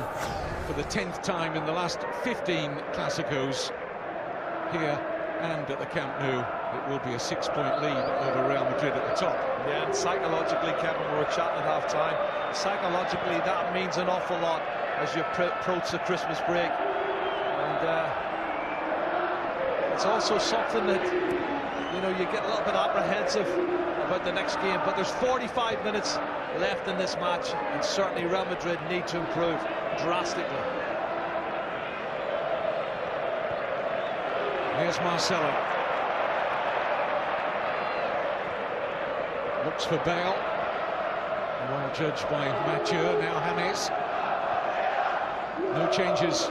[SPEAKER 3] for the 10th time in the last 15 Clásicos here and at the Camp Nou, it will be a 6-point lead over Real Madrid at the top.
[SPEAKER 4] Yeah, and psychologically, Kevin, we were chatting at half-time, psychologically that means an awful lot as you approach the Christmas break. And it's also something that, you know, you get a little bit apprehensive about the next game, but there's 45 minutes left in this match, and certainly Real Madrid need to improve drastically.
[SPEAKER 3] Here's Marcelo. Looks for Bale. Well judged by Mathieu, now James. No changes,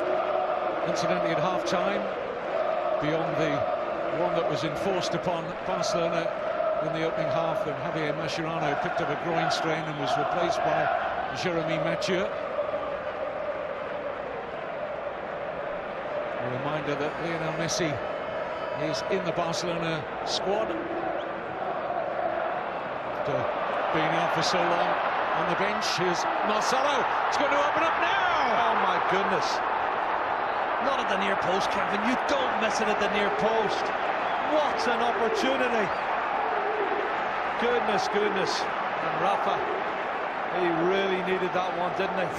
[SPEAKER 3] incidentally, at half-time, beyond the one that was enforced upon Barcelona in the opening half, when Javier Mascherano picked up a groin strain and was replaced by Jérémy Mathieu. A reminder that Lionel Messi is in the Barcelona squad after being out for so long on the bench. Here's Marcelo. It's going to open up now.
[SPEAKER 4] Oh my goodness. Not at the near post, Kevin. You don't miss it at the near post. What an opportunity. Goodness, goodness. And Rafa, he really needed that one, didn't he?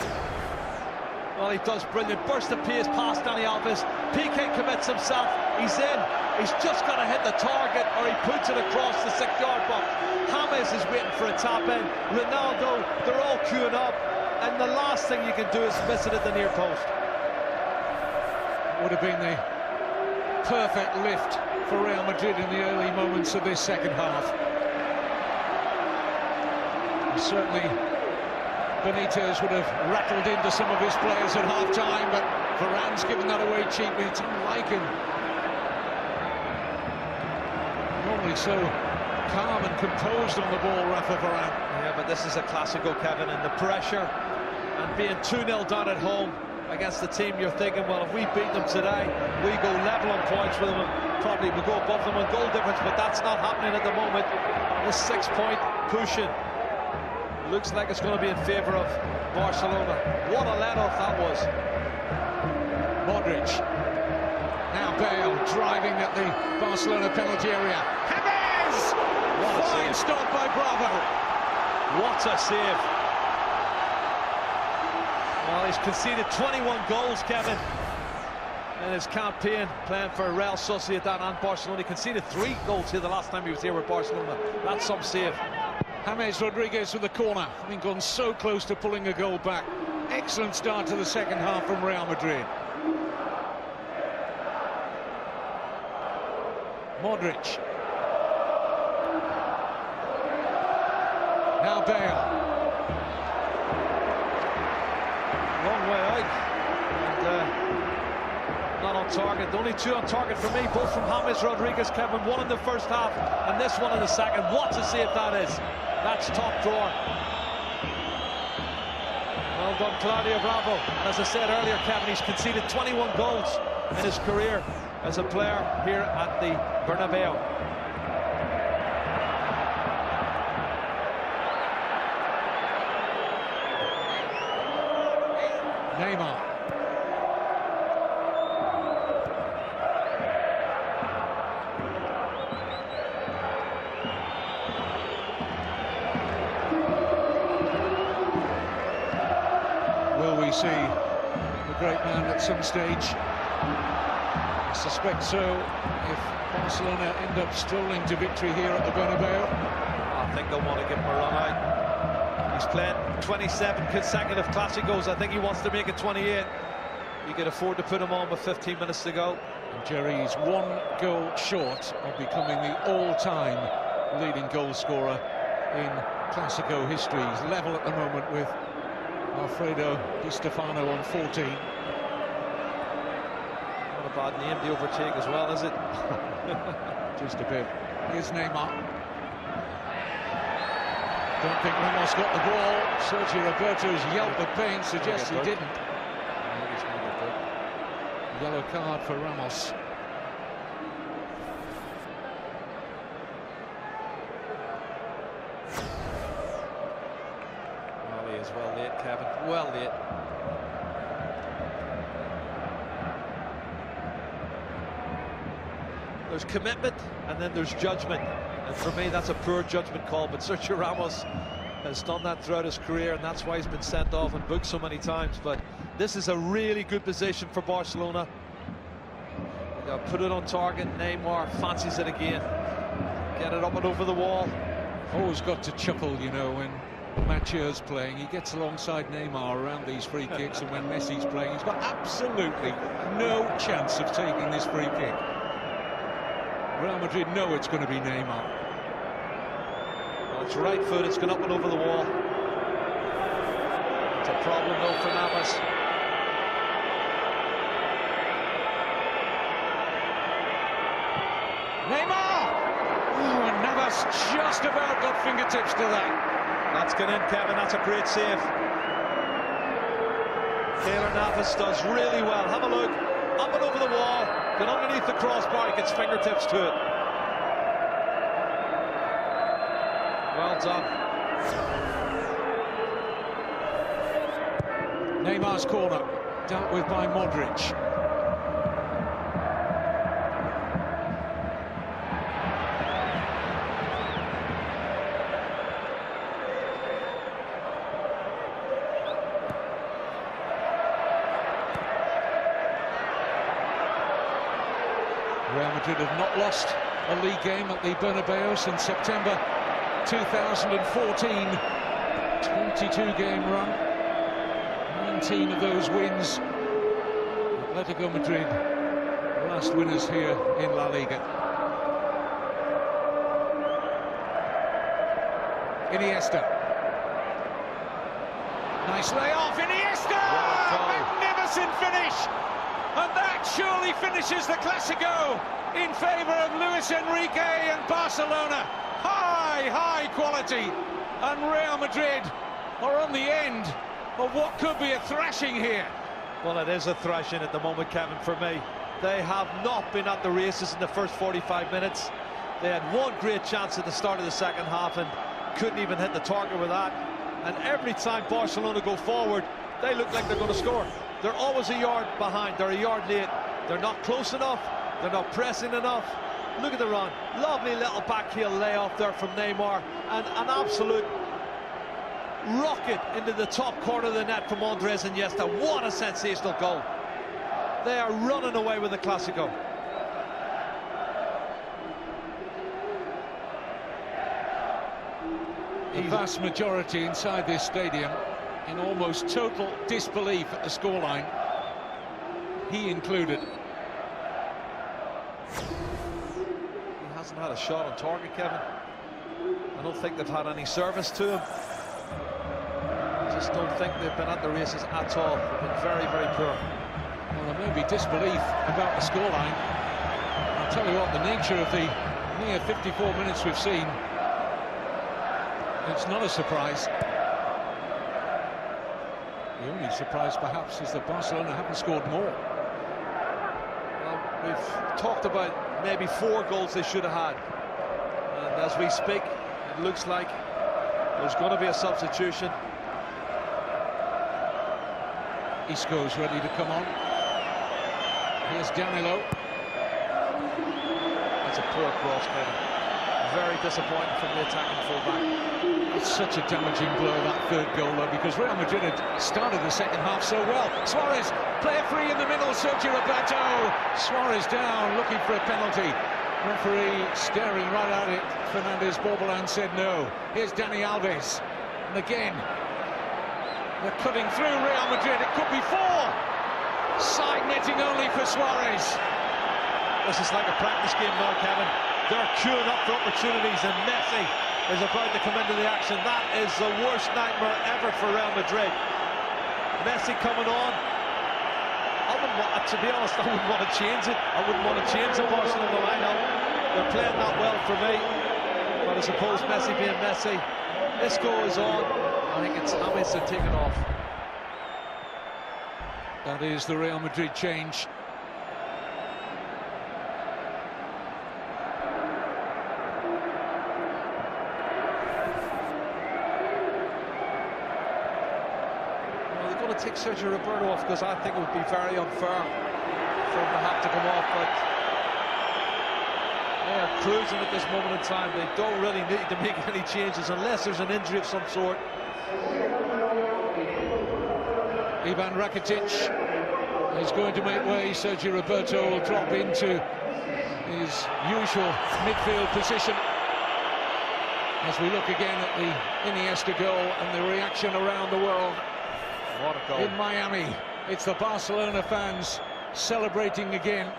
[SPEAKER 4] Well, he does brilliant. Burst of pace past Dani Alves. Piqué commits himself. He's in. He's just got to hit the target, or he puts it across the 6-yard box. James is waiting for a tap in. Ronaldo, they're all queuing up. And the last thing you can do is miss it at the near post.
[SPEAKER 3] Would have been the perfect lift for Real Madrid in the early moments of this second half. And certainly Benitez would have rattled into some of his players at half-time, but Varane's given that away cheaply. It's unlike him. Normally Usually so calm and composed on the ball, Raphaël Varane.
[SPEAKER 4] Yeah, but this is a Clásico, Kevin, and the pressure and being 2-0 down at home against the team, you're thinking, well, if we beat them today, we go level on points with them, and probably we go above them on goal difference, but that's not happening at the moment. This 6-point pushing looks like it's going to be in favour of Barcelona. What a let-off that was.
[SPEAKER 3] Modrić. Now Bale driving at the Barcelona penalty area. James! Fine stop by Bravo.
[SPEAKER 4] What a save. Well, he's conceded 21 goals, Kevin, in his campaign playing for Real Sociedad and Barcelona. He conceded 3 goals here the last time he was here with Barcelona. That's some save.
[SPEAKER 3] James Rodriguez with the corner, having gone so close to pulling a goal back. Excellent start to the second half from Real Madrid. Modrić. Now Bale.
[SPEAKER 4] Long way out. And not on target. Only 2 on target for me, both from James Rodriguez, Kevin. 1 in the first half and this one in the second. What a save that is. That's top drawer. Well done, Claudio Bravo. As I said earlier, Kevin, he's conceded 21 goals in his career as a player here at the Bernabéu.
[SPEAKER 3] Neymar. Will we see the great man at some stage? I suspect so, if Barcelona end up strolling to victory here at the Bernabéu.
[SPEAKER 4] I think they'll want to give him a run out. He's played 27 consecutive Clásicos. I think he wants to make it 28. You can afford to put him on with 15 minutes to go.
[SPEAKER 3] And Jerry's 1 goal short of becoming the all-time leading goal scorer in Clásico history. He's level at the moment with Alfredo Di Stefano on 14.
[SPEAKER 4] Not a bad name to overtake as well, is it?
[SPEAKER 3] Just a bit. Here's Neymar. Don't think Ramos got the ball. Sergio Roberto's yelp of pain suggests he didn't. Yellow card for Ramos.
[SPEAKER 4] Well, he is well late, Kevin. Well late. There's commitment and then there's judgment. And for me, that's a poor judgment call. But Sergio Ramos has done that throughout his career, and that's why he's been sent off and booked so many times. But this is a really good position for Barcelona. They'll put it on target. Neymar fancies it again. Get it up and over the wall.
[SPEAKER 3] Always got to chuckle, you know, when Mathieu's playing. He gets alongside Neymar around these free kicks, and when Messi's playing, he's got absolutely no chance of taking this free kick. Real Madrid know it's going to be Neymar.
[SPEAKER 4] Well, it's right foot, it's gone up and over the wall. It's a problem though for Navas.
[SPEAKER 3] Neymar! Oh, and Navas just about got fingertips to that.
[SPEAKER 4] That's gone in, Kevin, that's a great save. Keylor Navas does really well. Have a look, up and over the wall. Get underneath the crossbar, he gets fingertips to it. Well done.
[SPEAKER 3] Neymar's corner, dealt with by Modrić. Real Madrid have not lost a league game at the Bernabéu since September 2014. 22-game run, 19 of those wins. Atletico Madrid, last winners here in La Liga. Iniesta. Nice layoff, Iniesta! Magnificent finish! And that surely finishes the Clásico. in favour of Luis Enrique and Barcelona. High quality, and Real Madrid are on the end of what could be a thrashing here.
[SPEAKER 4] Well, it is a thrashing at the moment, Kevin, for me. They have not been at the races in the first 45 minutes. They had one great chance at the start of the second half and couldn't even hit the target with that. And every time Barcelona go forward, they look like they're going to score. They're always a yard behind, they're a yard late. They're not close enough, they're not pressing enough. Look at the run. Lovely little backheel layoff there from Neymar. And an absolute rocket into the top corner of the net from Andrés Iniesta. What a sensational goal. They are running away with the Clásico.
[SPEAKER 3] The vast majority inside this stadium in almost total disbelief at the scoreline, he included.
[SPEAKER 4] He hasn't had a shot on target, Kevin. I don't think they've had any service to him. I just don't think they've been at the races at all. They've been very, very poor.
[SPEAKER 3] Well, there may be disbelief about the scoreline. I'll tell you what, the nature of the near 54 minutes we've seen, it's not a surprise. The only surprise, perhaps, is that Barcelona haven't scored more.
[SPEAKER 4] Well, we've talked about maybe 4 goals they should have had. And as we speak, it looks like there's going to be a substitution.
[SPEAKER 3] Isco's ready to come on. Here's Danilo.
[SPEAKER 4] That's a poor cross, Kevin. Very disappointing from the attacking fullback.
[SPEAKER 3] It's such a damaging blow, that third goal, though, because Real Madrid had started the second half so well. Suarez, player free in the middle, Sergio Roberto. Suarez down, looking for a penalty. Referee staring right at it. Fernández, Borbalán said no. Here's Dani Alves. And again, they're cutting through Real Madrid. It could be 4. Side netting only for Suarez.
[SPEAKER 4] This is like a practice game now, Kevin. They're queuing up for opportunities, and Messi is about to come into the action. That is the worst nightmare ever for Real Madrid. Messi coming on. To be honest, I wouldn't want to change it. I wouldn't want to change the Barcelona lineup. They're playing that well for me. But I suppose Messi being Messi, Isco is on. I think it's James they're taking off.
[SPEAKER 3] That is the Real Madrid change.
[SPEAKER 4] Take Sergio Roberto off because I think it would be very unfair for him to have to come off, but they are cruising at this moment in time. They don't really need to make any changes unless there's an injury of some sort.
[SPEAKER 3] Ivan Rakitic is going to make way. Sergio Roberto will drop into his usual midfield position as we look again at the Iniesta goal and the reaction around the world.
[SPEAKER 4] What a goal.
[SPEAKER 3] In Miami, it's the Barcelona fans celebrating again.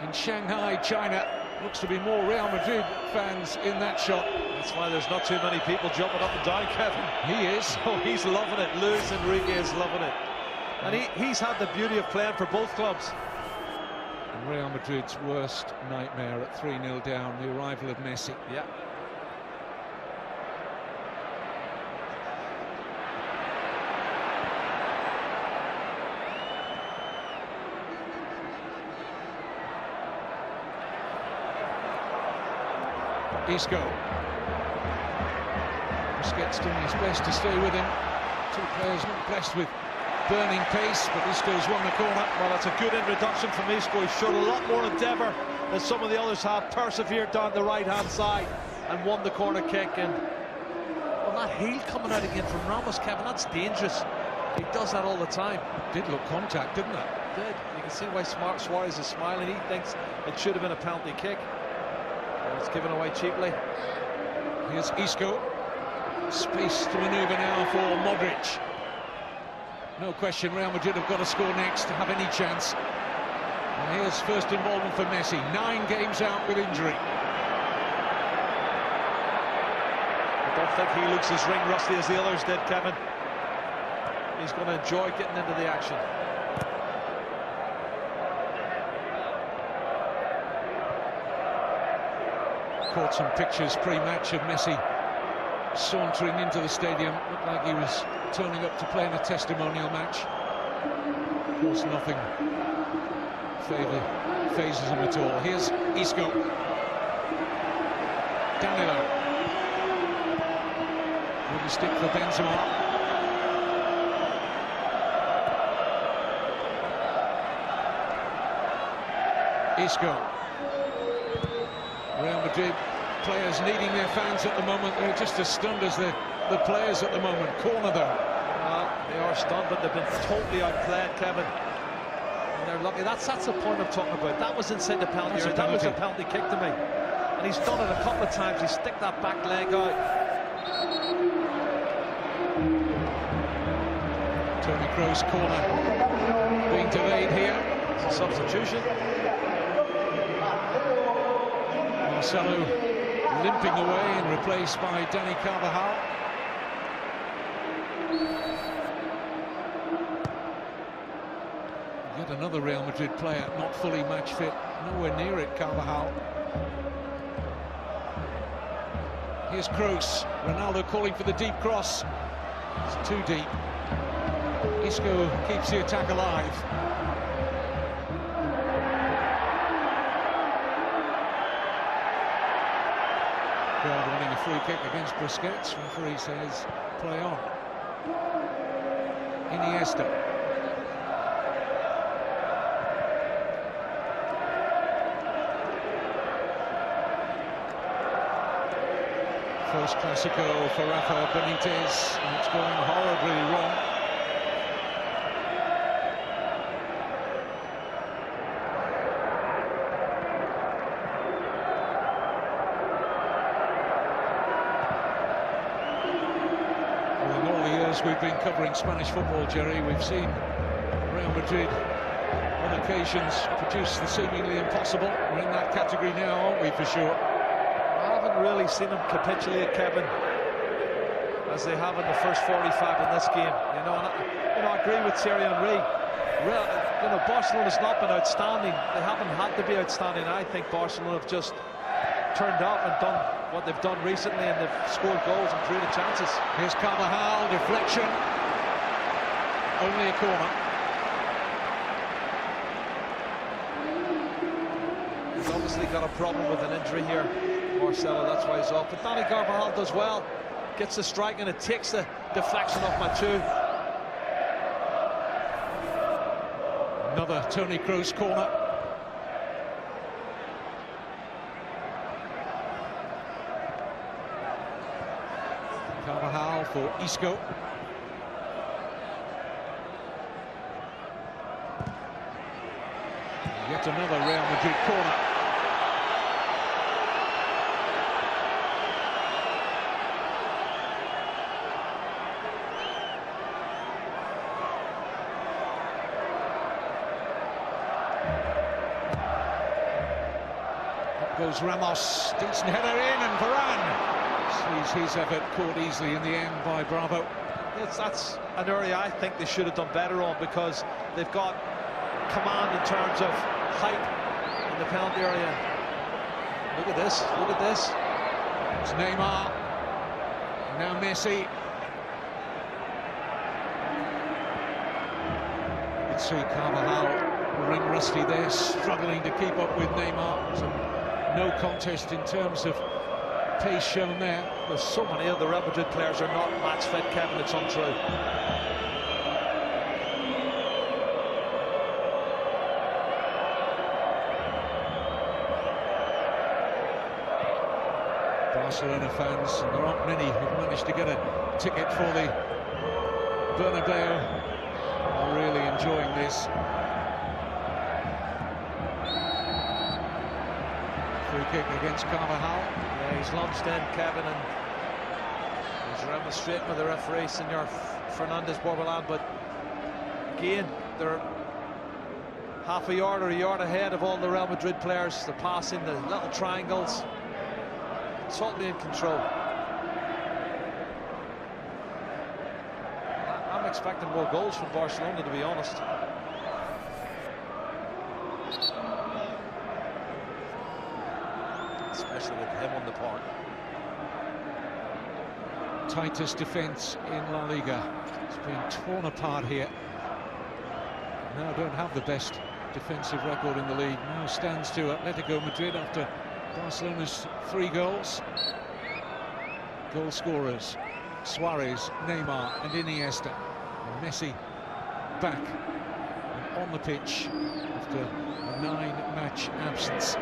[SPEAKER 3] In Shanghai, China, looks to be more Real Madrid fans in that shot.
[SPEAKER 4] That's why there's not too many people jumping up and down, Kevin.
[SPEAKER 3] He is.
[SPEAKER 4] Oh, he's loving it. Luis Enrique is loving it. And he's had the beauty of playing for both clubs.
[SPEAKER 3] And Real Madrid's worst nightmare at 3-0 down, the arrival of Messi.
[SPEAKER 4] Yeah.
[SPEAKER 3] Isco. Busquets doing his best to stay with him. 2 players not blessed with burning pace, but Isco's won the corner.
[SPEAKER 4] Well, that's a good introduction from Isco. He showed a lot more endeavour than some of the others have. Persevered down the right-hand side and won the corner kick. And well, that heel coming out again from Ramos, Kevin, that's dangerous. He does that all the time.
[SPEAKER 3] Did look contact, didn't it?
[SPEAKER 4] Did. You can see why Suarez is smiling. He thinks it should have been a penalty kick. It's given away cheaply.
[SPEAKER 3] Here's Isco. Space to manoeuvre now for Modrić. No question, Real Madrid have got to score next to have any chance. And here's first involvement for Messi. 9 games out with injury.
[SPEAKER 4] I don't think he looks as ring rusty as the others did, Kevin. He's going to enjoy getting into the action.
[SPEAKER 3] Caught some pictures pre-match of Messi sauntering into the stadium. Looked like he was turning up to play in a testimonial match. Of course, nothing phases him at all. Here's Isco. Danilo. With the stick for Benzema. Isco. Real Madrid players needing their fans at the moment. They're just as stunned as the players at the moment. Corner though.
[SPEAKER 4] They are stunned, but they've been totally outplayed, Kevin. And they're lucky. That's the point I'm talking about. That was inside the penalty area. That was a penalty kick to me. And he's done it a couple of times. He stick that back leg out.
[SPEAKER 3] Toni Kroos corner being delayed here.
[SPEAKER 4] It's a substitution.
[SPEAKER 3] Marcelo limping away and replaced by Dani Carvajal. Yet another Real Madrid player not fully match fit, nowhere near it, Carvajal. Here's Kroos. Ronaldo calling for the deep cross. It's too deep. Isco keeps the attack alive. Crowd wanting a free kick against Busquets. Referee says play on. Iniesta. First Clasico for Rafael Benitez, and it's going horribly wrong. Well, in all the years we've been covering Spanish football, Jerry, we've seen Real Madrid on occasions produce the seemingly impossible. We're in that category now, aren't we, for sure?
[SPEAKER 4] Really seen them capitulate, Kevin, as they have in the first 45 in this game. You know, I agree with Thierry Henry. Barcelona's not been outstanding. They haven't had to be outstanding. I think Barcelona have just turned up and done what they've done recently, and they've scored goals and created chances.
[SPEAKER 3] Here's Carvajal, deflection. Only a corner.
[SPEAKER 4] He's obviously got a problem with an injury here, Marcelo, that's why he's off. But Dani Carvajal does well, gets the strike, and it takes the deflection off Mathieu.
[SPEAKER 3] Another Toni Kroos corner. Carvajal for Isco. Yet another Real Madrid corner. Goes Ramos, decent header in, and Varane sees his effort caught easily in the end by Bravo.
[SPEAKER 4] That's an area I think they should have done better on, because they've got command in terms of height in the penalty area. Look at this, look at this.
[SPEAKER 3] It's Neymar, now Messi. You can see Carvajal ring rusty there, struggling to keep up with Neymar. So no contest in terms of pace shown there.
[SPEAKER 4] There's so many of the Real Madrid players are not match fit, Kevin, it's untrue.
[SPEAKER 3] Barcelona fans, and there aren't many who've managed to get a ticket for the Bernabéu, are really enjoying this. Free kick against Carvajal.
[SPEAKER 4] Yeah, he's launched in, Kevin, and he's remonstrating with the referee, Senor Fernández, Borbalán, but again, they're half a yard or a yard ahead of all the Real Madrid players. They're passing the little triangles, totally in control. I'm expecting more goals from Barcelona, to be honest. Especially with him on the park.
[SPEAKER 3] Tightest defence in La Liga. It's been torn apart here. Now don't have the best defensive record in the league. Now stands to Atletico Madrid after Barcelona's 3 goals. Goal scorers: Suarez, Neymar and Iniesta. And Messi back and on the pitch after a 9-match absence.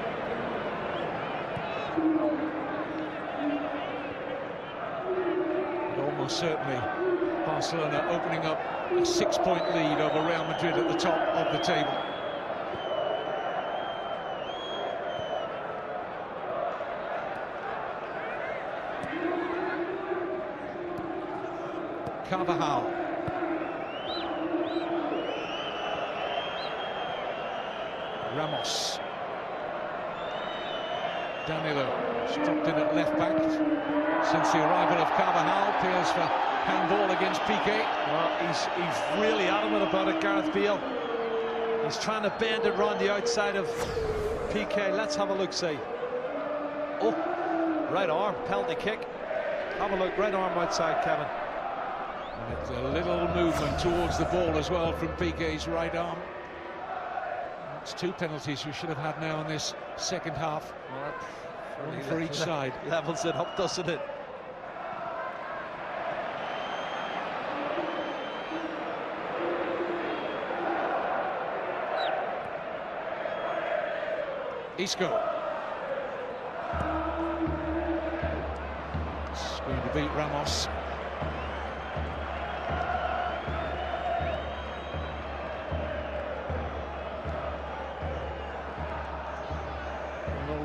[SPEAKER 3] And almost certainly Barcelona opening up a 6-point lead over Real Madrid at the top of the table. Carvajal. Ramos. Danilo stopped in at left back since the arrival of Carvajal. Appeals for handball against Piqué.
[SPEAKER 4] Well, he's really adamant about it, Gareth Bale. He's trying to bend it around the outside of Piqué. Let's have a look-see. Oh, right arm, penalty kick. Have a look, right arm outside, Kevin.
[SPEAKER 3] And it's a little movement towards the ball as well from Piqué's right arm. That's 2 penalties we should have had now in this second half.
[SPEAKER 4] Well,
[SPEAKER 3] one for each side.
[SPEAKER 4] Levels it up, doesn't it?
[SPEAKER 3] Isco. It's going to beat Ramos.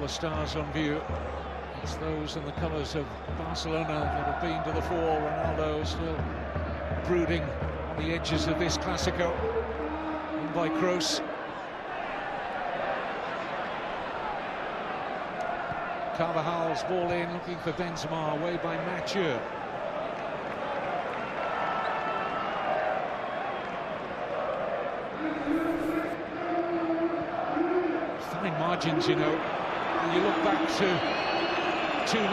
[SPEAKER 3] The stars on view. It's those in the colours of Barcelona that have been to the fore. Ronaldo still brooding on the edges of this Clásico. In by Kroos. Carvajal's ball in, looking for Benzema, away by Mathieu. Fine margins, you know. You look back to 2-0,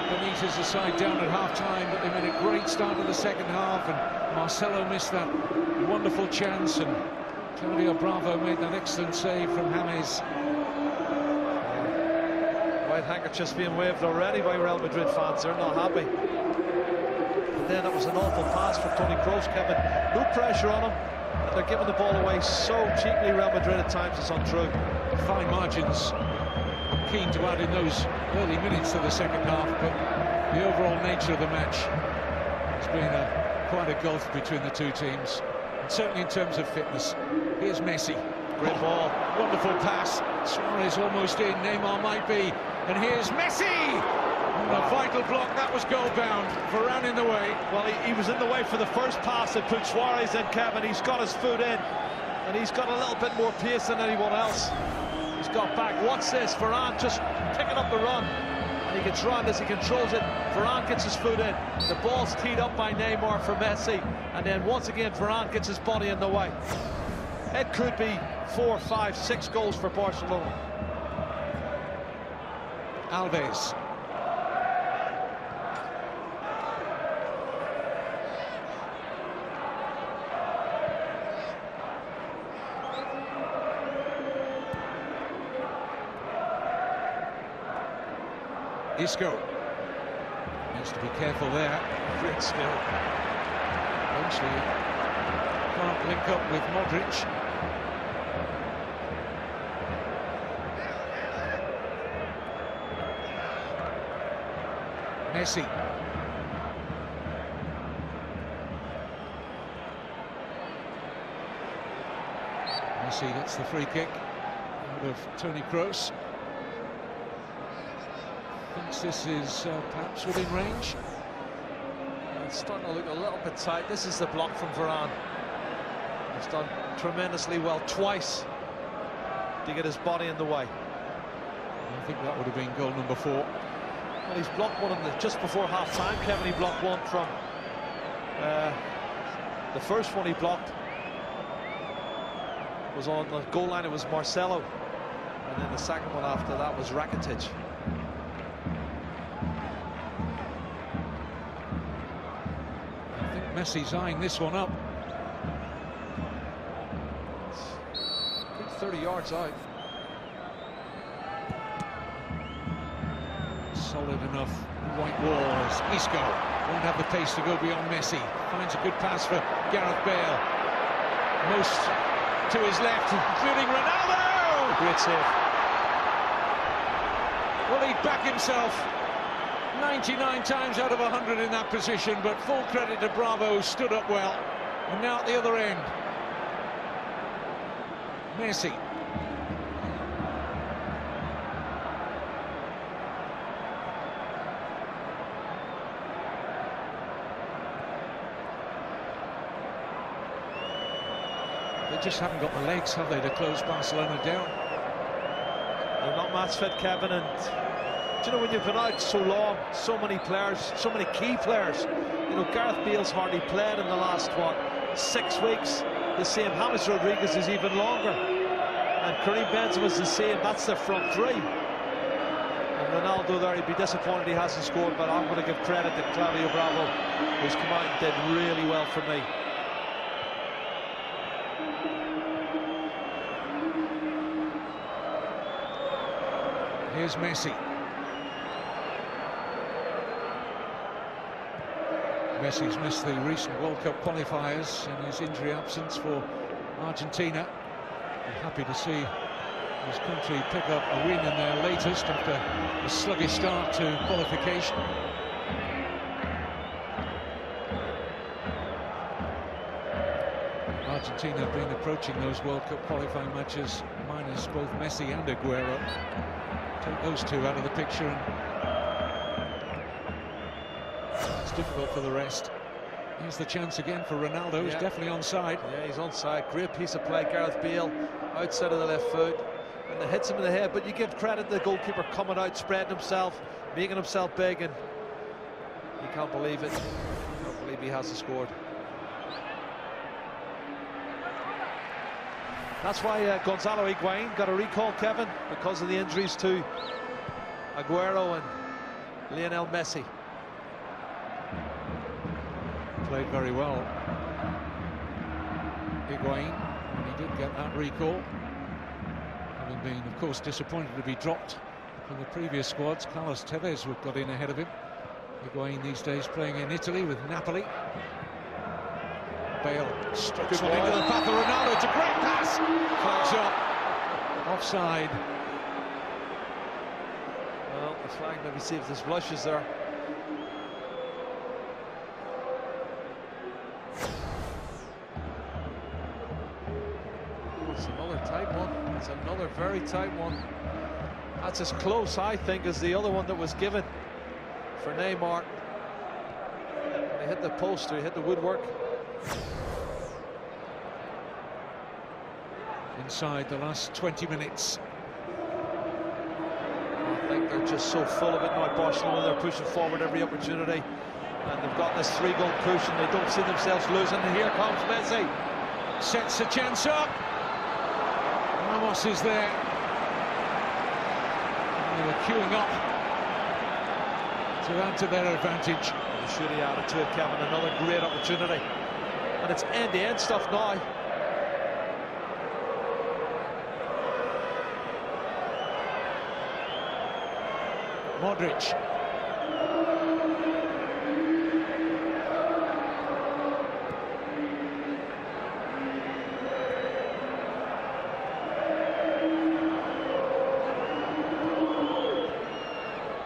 [SPEAKER 3] Benitez's side down at half-time, but they made a great start of the second half, and Marcelo missed that wonderful chance, and Claudio Bravo made that excellent save from James.
[SPEAKER 4] White handkerchiefs being waved already by Real Madrid fans. They're not happy. And then it was an awful pass for Toni Kroos, Kevin. No pressure on him. And they're giving the ball away so cheaply. Real Madrid at times, it's untrue.
[SPEAKER 3] Fine margins. I'm keen to add in those early minutes of the second half, but the overall nature of the match has been quite a gulf between the two teams, and certainly in terms of fitness. Here's Messi.
[SPEAKER 4] Great ball.
[SPEAKER 3] Wonderful pass. Suarez almost in. Neymar might be. And here's Messi! And a vital block. That was goal-bound. Varane in the way.
[SPEAKER 4] Well, he was in the way for the first pass that put Suarez in, Kevin. He's got his foot in. And he's got a little bit more pace than anyone else. He's got back. What's this? Varane just picking up the run. And he gets round as he controls it. Varane gets his foot in. The ball's teed up by Neymar for Messi. And then once again, Varane gets his body in the way. It could be 4, 5, 6 goals for Barcelona.
[SPEAKER 3] Alves. Isco needs to be careful there.
[SPEAKER 4] Great skill.
[SPEAKER 3] Eventually can't link up with Modrić. Messi. Messi gets the free kick out of Toni Kroos. Thinks this is perhaps within range.
[SPEAKER 4] It's starting to look a little bit tight. This is the block from Varane. He's done tremendously well twice to get his body in the way.
[SPEAKER 3] I think that would have been goal number 4.
[SPEAKER 4] Well, he's blocked one of them just before half-time, Kevin. He blocked one from the first one he blocked was on the goal line. It was Marcelo, and then the second one after that was Rakitic.
[SPEAKER 3] Messi's eyeing this one up.
[SPEAKER 4] Good 30 yards out.
[SPEAKER 3] Solid enough white wall as Isco won't have the pace to go beyond Messi. Finds a good pass for Gareth Bale. Most to his left, including Ronaldo!
[SPEAKER 4] Great save.
[SPEAKER 3] Will he back himself? 99 times out of 100 in that position, but full credit to Bravo, who stood up well. And now at the other end, Messi. They just haven't got the legs, have they, to close Barcelona down?
[SPEAKER 4] They're not match fit, Kevin, and do you know, when you've been out so long, so many players, so many key players, you know, Gareth Bale's hardly played in the last, what, 6 weeks. The same, James Rodriguez is even longer, and Karim Benzema is the same. That's the front three. And Ronaldo there, he'd be disappointed he hasn't scored, but I'm going to give credit to Claudio Bravo, who's come out and did really well for me.
[SPEAKER 3] Here's Messi. Messi's missed the recent World Cup qualifiers in his injury absence for Argentina. I'm happy to see his country pick up a win in their latest after a sluggish start to qualification. Argentina have been approaching those World Cup qualifying matches minus both Messi and Aguero. Take those two out of the picture and it's difficult for the rest. Here's the chance again for Ronaldo. He's definitely onside.
[SPEAKER 4] Yeah, he's onside. Great piece of play, Gareth Bale, outside of the left foot, and it hits him in the head. But you give credit to the goalkeeper coming out, spreading himself, making himself big, and he can't believe it. Can't believe he hasn't scored. That's why Gonzalo Higuain got a recall, Kevin, because of the injuries to Aguero and Lionel Messi.
[SPEAKER 3] Played very well, Higuain, when he did get that recall. Having been, of course, disappointed to be dropped from the previous squads. Carlos Tevez got in ahead of him. Higuain these days playing in Italy with Napoli. Bale strokes one into the path of Ronaldo. It's a great pass. Flags up. Offside.
[SPEAKER 4] Well, the flag maybe see if there's blushes there. It's another tight one. It's another very tight one. That's as close, I think, as the other one that was given for Neymar. He hit the post, or he hit the woodwork.
[SPEAKER 3] Inside the last 20 minutes.
[SPEAKER 4] I think they're just so full of it now, Barcelona. They're pushing forward every opportunity, and they've got this 3-goal push, and they don't see themselves losing. And here comes Messi.
[SPEAKER 3] Sets a chance up. Ramos is there. They were queuing up to add to their advantage.
[SPEAKER 4] They should have added to it, Kevin. Another great opportunity. And it's end-to-end stuff now.
[SPEAKER 3] Modrić.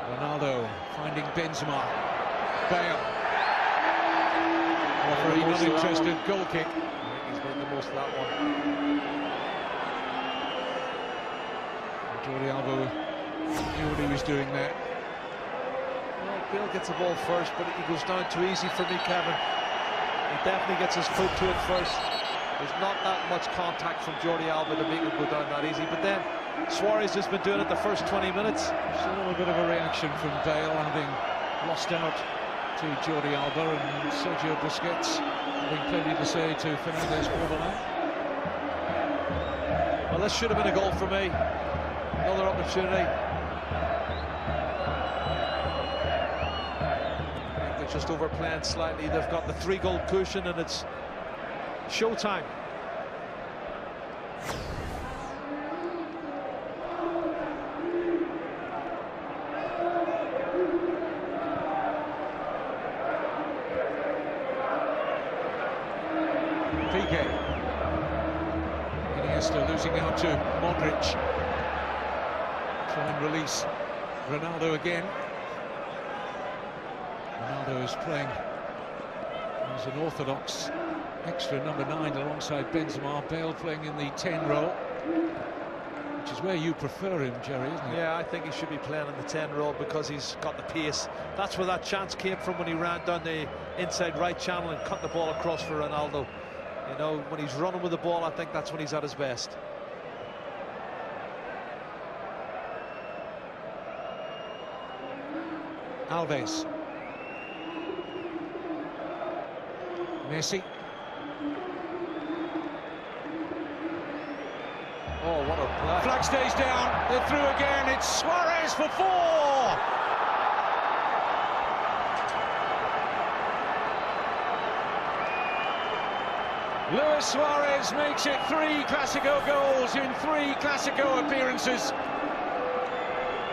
[SPEAKER 3] Ronaldo finding Benzema. Bale. Referee not interested. Goal kick.
[SPEAKER 4] I think he's made the most of that one.
[SPEAKER 3] Jordi Alba knew what he was doing there.
[SPEAKER 4] Well, Bale gets the ball first, but he goes down too easy for me, Kevin. He definitely gets his foot to it first. There's not that much contact from Jordi Alba to make him go down that easy. But then Suarez has been doing it the first 20 minutes.
[SPEAKER 3] Just a little bit of a reaction from Bale, having lost out to Jordi Alba, and Sergio Busquets having plenty to say to Fernández. Borbalán.
[SPEAKER 4] Well, this should have been a goal for me. Another opportunity. They're just overplaying slightly. They've got the 3-goal cushion, and it's showtime.
[SPEAKER 3] Piqué. Iniesta losing out to Modrić. Try and release Ronaldo again. Ronaldo is playing as an orthodox extra number 9 alongside Benzema. Bale playing in the 10 role, which is where you prefer him, Jerry, isn't it?
[SPEAKER 4] Yeah, I think he should be playing in the 10 role because he's got the pace. That's where that chance came from, when he ran down the inside right channel and cut the ball across for Ronaldo. You know, when he's running with the ball, I think that's when he's at his best.
[SPEAKER 3] Alves. Messi.
[SPEAKER 4] Oh, what a play.
[SPEAKER 3] Flag stays down. They're through again. It's Suarez for 4. Luis Suarez makes it 3 Clasico goals in 3 Clasico appearances.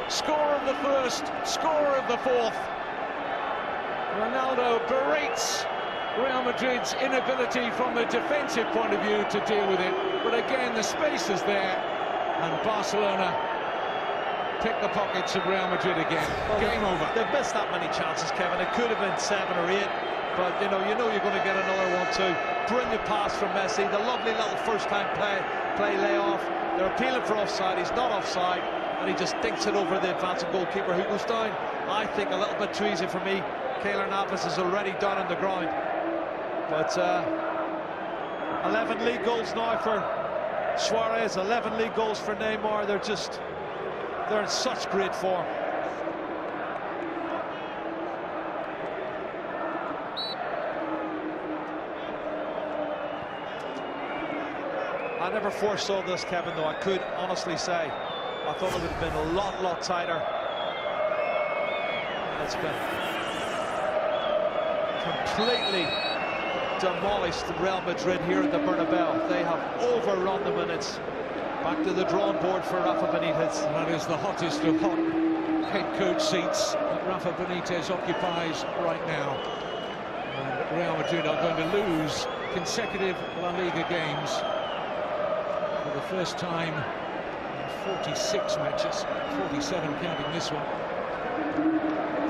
[SPEAKER 3] Score of the first, score of the fourth. Ronaldo berates Real Madrid's inability from the defensive point of view to deal with it. But again, the space is there, and Barcelona pick the pockets of Real Madrid again. Well, game over.
[SPEAKER 4] They've missed that many chances, Kevin. It could have been 7 or 8. But you know you're going to get another one too. Brilliant pass from Messi. The lovely little first-time play layoff. They're appealing for offside. He's not offside, and he just dinks it over the advancing goalkeeper, who goes down, I think, a little bit too easy for me. Keylor Navas is already down on the ground. But 11 league goals now for Suarez. 11 league goals for Neymar. They're in such great form. I never foresaw this, Kevin, though. I could honestly say I thought it would have been a lot tighter. It's been completely demolished Real Madrid here at the Bernabéu. They have overrun the minutes. Back to the drawing board for Rafa Benitez.
[SPEAKER 3] That is the hottest of hot head coach seats that Rafa Benitez occupies right now. And Real Madrid are going to lose consecutive La Liga games for the first time in 46 matches, 47 counting this one.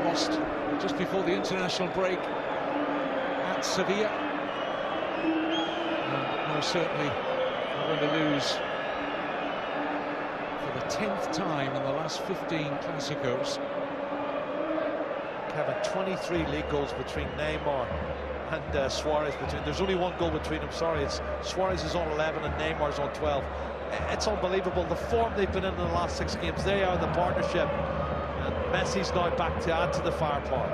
[SPEAKER 3] Lost just before the international break at Sevilla. And most certainly are going to lose for the 10th time in the last 15 Clásicos.
[SPEAKER 4] Kevin, 23 league goals between Neymar and Suarez. There's only 1 goal between them. Sorry, it's Suarez is on 11 and Neymar's on 12. It's unbelievable the form they've been in the last 6 games. They are the partnership, and Messi's now back to add to the firepower.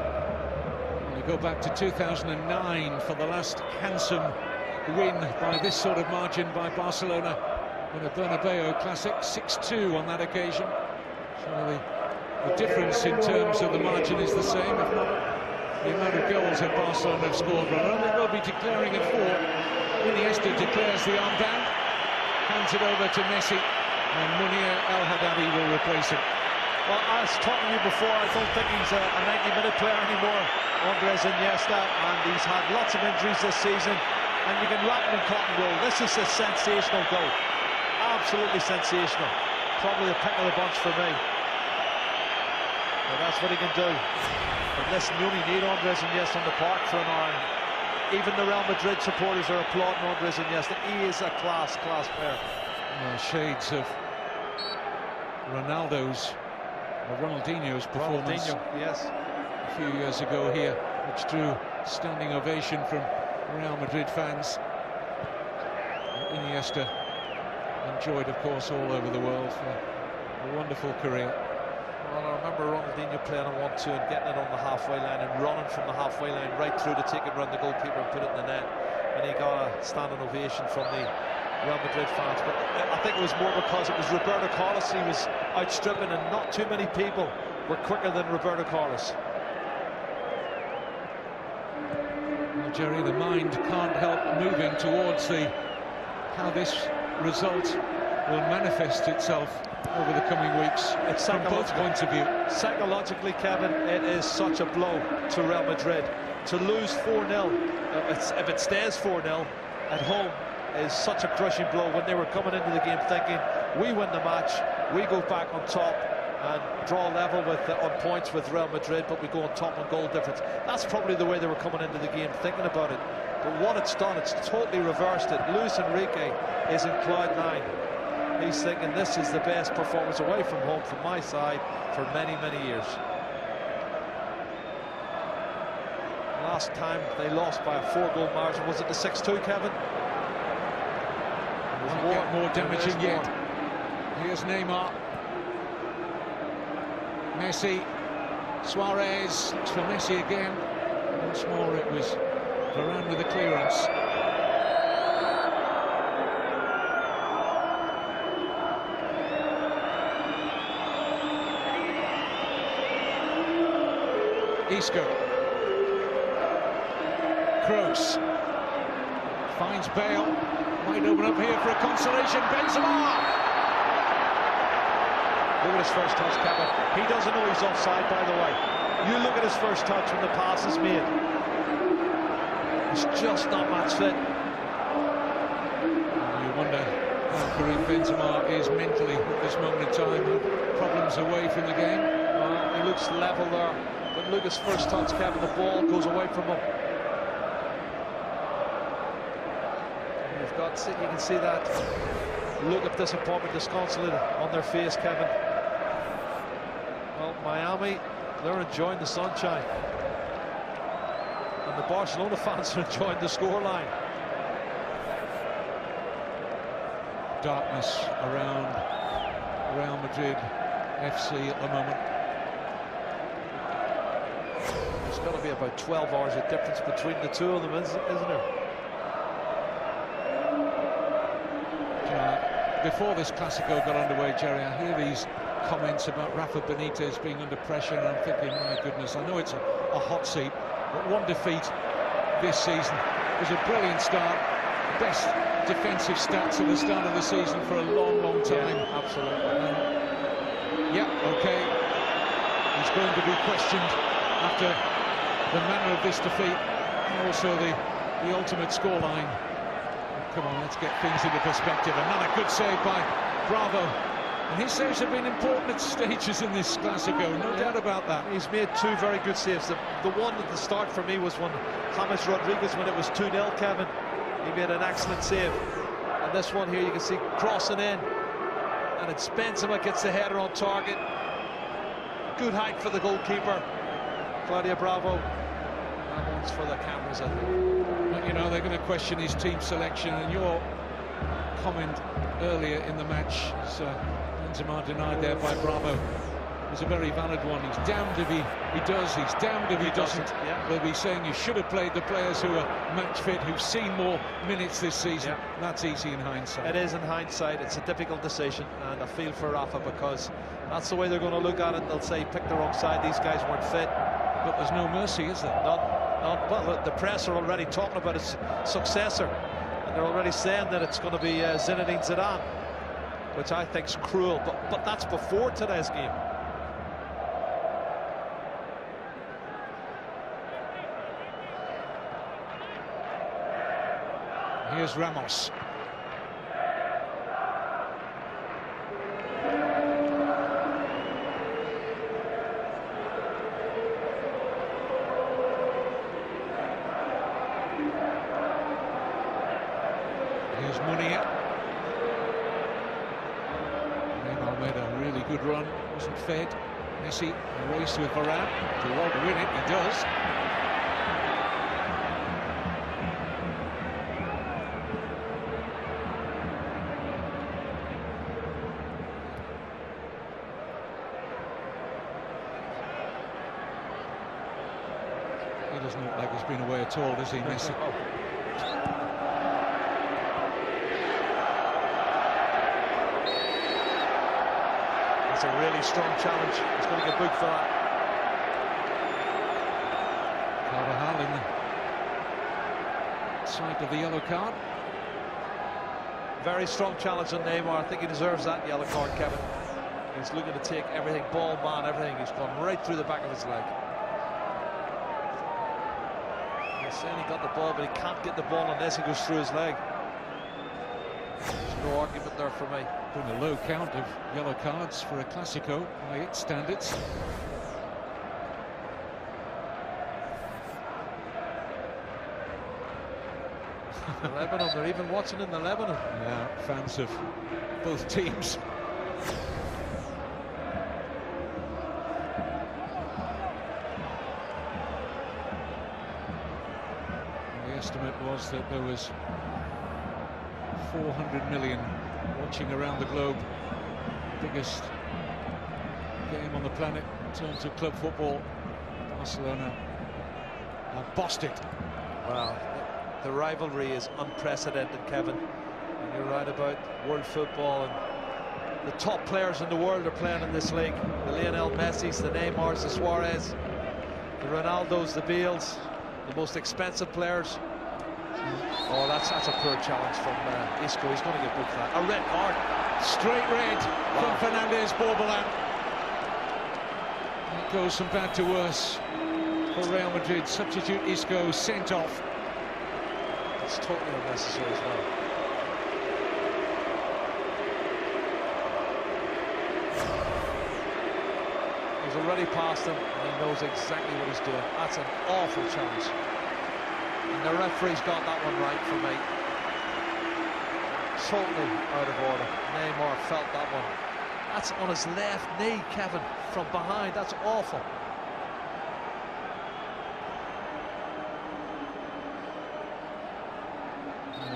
[SPEAKER 3] You go back to 2009 for the last handsome win by this sort of margin by Barcelona in a Bernabéu Classic, 6-2 on that occasion. So the difference in terms of the margin is the same, if not the amount of goals that Barcelona have scored. Ronaldo will be declaring it for. Iniesta declares the armband, hands it over to Messi, and Munir El Haddadi will replace him.
[SPEAKER 4] Well, I was talking to you before, I don't think he's a 90-minute player anymore, Andrés Iniesta, and he's had lots of injuries this season, and you can wrap him in cotton wool. This is a sensational goal. Absolutely sensational. Probably the pick of the bunch for me. But that's what he can do. But listen, you only need Andrés Iniesta on the park for an hour. Even the Real Madrid supporters are applauding Andrés Iniesta. He is a class player.
[SPEAKER 3] Shades of Ronaldinho's performance
[SPEAKER 4] yes,
[SPEAKER 3] a few years ago here, which drew standing ovation from Real Madrid fans. Iniesta enjoyed, of course, all over the world for a wonderful career.
[SPEAKER 4] Well, I remember Ronaldinho playing on 1-2 and getting it on the halfway line and running from the halfway line right through to take it around the goalkeeper and put it in the net. And he got a standing ovation from the Real Madrid fans. But I think it was more because it was Roberto Carlos he was outstripping, and not too many people were quicker than Roberto Carlos.
[SPEAKER 3] Well, Jerry, the mind can't help moving towards how this result will manifest itself over the coming weeks.
[SPEAKER 4] It's
[SPEAKER 3] from both points of view.
[SPEAKER 4] Psychologically, Kevin, it is such a blow to Real Madrid. To lose 4-0, if it stays 4-0 at home, is such a crushing blow when they were coming into the game thinking, we win the match, we go back on top and draw level with on points with Real Madrid, but we go on top on goal difference. That's probably the way they were coming into the game thinking about it. But what it's done, it's totally reversed it. Luis Enrique is in cloud nine. He's thinking this is the best performance away from home from my side for many, many years. Last time they lost by a 4-goal margin, was it the 6-2, Kevin?
[SPEAKER 3] More damaging yet. Here's Neymar. Messi. Suarez. It's for Messi again. Once more it was Varane with the clearance. Isco. Kroos finds Bale. Might open up here for a consolation. Benzema.
[SPEAKER 4] Look at his first touch, Kevin. He doesn't know he's offside, by the way. You look at his first touch when the pass is made. He's just not match fit.
[SPEAKER 3] You wonder how Karim Benzema is mentally at this moment in time. Problems away from the game.
[SPEAKER 4] He looks level there. But look at his first touch, Kevin. The ball goes away from him. You can see that look of disappointment, disconsolate on their face, Kevin. Well, Miami, they're enjoying the sunshine, and the Barcelona fans are enjoying the scoreline.
[SPEAKER 3] Darkness around Real Madrid FC at the moment.
[SPEAKER 4] There's got to be about 12 hours of difference between the two of them, isn't there?
[SPEAKER 3] Before this Clasico got underway, Jerry, I hear these comments about Rafa Benitez being under pressure, and I'm thinking, my goodness, I know it's a hot seat, but one defeat this season was a brilliant start. Best defensive stats at the start of the season for a long, long time.
[SPEAKER 4] Yeah, absolutely.
[SPEAKER 3] Yeah, okay. He's going to be questioned after the manner of this defeat, and also the ultimate scoreline. Come on, let's get things into perspective. Another good save by Bravo. And his saves have been important at stages in this Clasico, no doubt about that.
[SPEAKER 4] He's made two very good saves. The one at the start for me was when James Rodriguez, when it was 2-0, Kevin, he made an excellent save. And this one here, you can see crossing in, and it's Benzema gets the header on target. Good height for the goalkeeper, Claudio Bravo. That one's for the cameras, I think.
[SPEAKER 3] But, you know, they're going to question his team selection, and your comment earlier in the match, as Benzema denied there by Bravo, was a very valid one. He's damned if he does, he's damned if he doesn't.
[SPEAKER 4] Yeah.
[SPEAKER 3] They'll be saying you should have played the players who are match fit, who've seen more minutes this season.
[SPEAKER 4] Yeah.
[SPEAKER 3] That's easy in hindsight.
[SPEAKER 4] It is in hindsight. It's a difficult decision, and I feel for Rafa, because that's the way they're going to look at it. They'll say, pick the wrong side, these guys weren't fit.
[SPEAKER 3] But there's no mercy, is there?
[SPEAKER 4] Well, the press are already talking about his successor, and they're already saying that it's going to be Zinedine Zidane, which I think is cruel, but that's before today's game.
[SPEAKER 3] Here's Ramos. Neymar made a really good run, wasn't fed. Messi, a race with Varane. To want to win it, he does. He doesn't look like he's been away at all, does he, Messi?
[SPEAKER 4] It's a really strong challenge. He's going to get booked for that.
[SPEAKER 3] Carvajal sight of the yellow card.
[SPEAKER 4] Very strong challenge on Neymar. I think he deserves that yellow card, Kevin. He's looking to take everything, ball, man, everything. He's gone right through the back of his leg. He's saying he got the ball, but he can't get the ball unless he goes through his leg. There's no argument there for me.
[SPEAKER 3] Been a low count of yellow cards for a Clásico by its standards.
[SPEAKER 4] The Lebanon, they're even watching in the Lebanon.
[SPEAKER 3] Yeah, fans of both teams. The estimate was that there was 400 million watching around the globe. Biggest game on the planet in terms of club football. Barcelona have bossed it.
[SPEAKER 4] Wow. The rivalry is unprecedented, Kevin. And you're right about world football, and the top players in the world are playing in this league. The Lionel Messis, the Neymars, the Suarez, the Ronaldos, the Bales, the most expensive players. Oh, that's a poor challenge from Isco. He's going to get booked for that. A red card.
[SPEAKER 3] Straight red from Fernández, Borbalán. It goes from bad to worse for Real Madrid. Substitute Isco sent off.
[SPEAKER 4] It's totally unnecessary as well. He's already past him, and he knows exactly what he's doing. That's an awful challenge. And the referee's got that one right for me. Totally out of order. Neymar felt that one. That's on his left knee, Kevin, from behind. That's awful.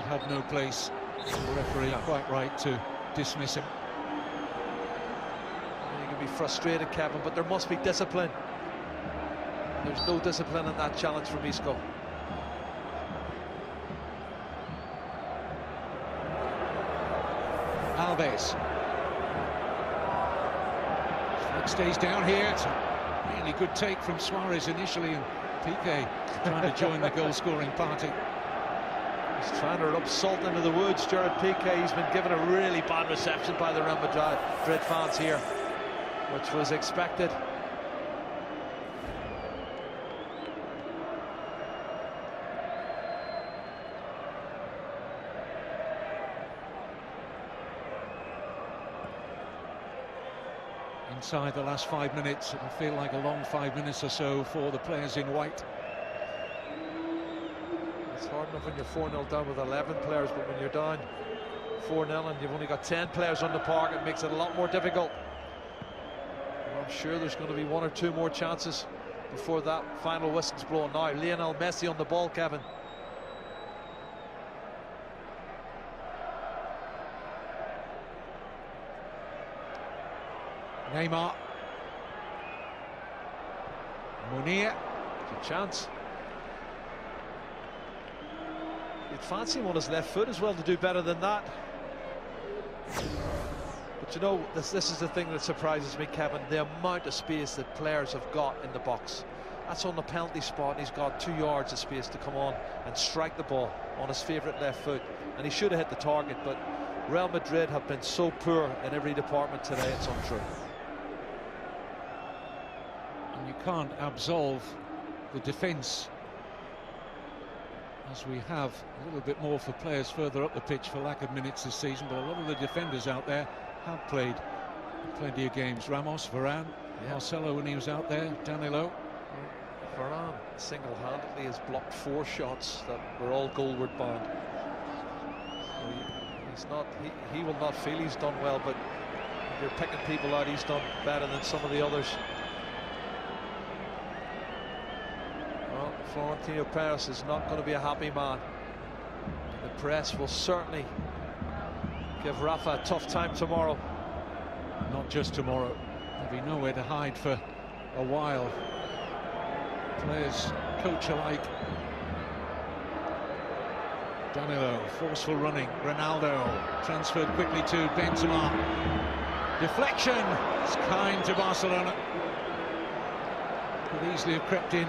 [SPEAKER 3] Had no place. The referee quite right to dismiss him.
[SPEAKER 4] You can be frustrated, Kevin, but there must be discipline. There's no discipline in that challenge from Isco.
[SPEAKER 3] Alves. Flick stays down here. It's a really good take from Suarez initially, and Piqué trying to join the goal-scoring party.
[SPEAKER 4] He's trying to rub salt into the woods. Gerard Piqué, he's been given a really bad reception by the Real Madrid fans here, which was expected.
[SPEAKER 3] Inside the last 5 minutes, it'll feel like a long 5 minutes or so for the players in white.
[SPEAKER 4] It's hard enough when you're 4-0 down with 11 players, but when you're down 4-0 and you've only got 10 players on the park, it makes it a lot more difficult. And I'm sure there's going to be 1 or 2 more chances before that final whistle's blown. Now Lionel Messi on the ball, Kevin.
[SPEAKER 3] Neymar. Munir.
[SPEAKER 4] It's a chance. You'd fancy him on his left foot as well to do better than that. But you know, this is the thing that surprises me, Kevin, the amount of space that players have got in the box. That's on the penalty spot, and he's got 2 yards of space to come on and strike the ball on his favourite left foot. And he should have hit the target, but Real Madrid have been so poor in every department today, it's untrue.
[SPEAKER 3] And you can't absolve the defence, as we have a little bit more for players further up the pitch for lack of minutes this season, but a lot of the defenders out there have played plenty of games. Ramos, Varane, Marcelo when he was out there, Danilo.
[SPEAKER 4] Varane single-handedly has blocked 4 shots that were all goalward bound. He's not, he will not feel he's done well, but if you're picking people out, he's done better than some of the others. Well, Florentino Perez is not going to be a happy man. The press will certainly give Rafa a tough time tomorrow.
[SPEAKER 3] Not just tomorrow. There'll be nowhere to hide for a while. Players, coach alike. Danilo, forceful running. Ronaldo transferred quickly to Benzema. Deflection. It's kind to Barcelona. Could easily have crept in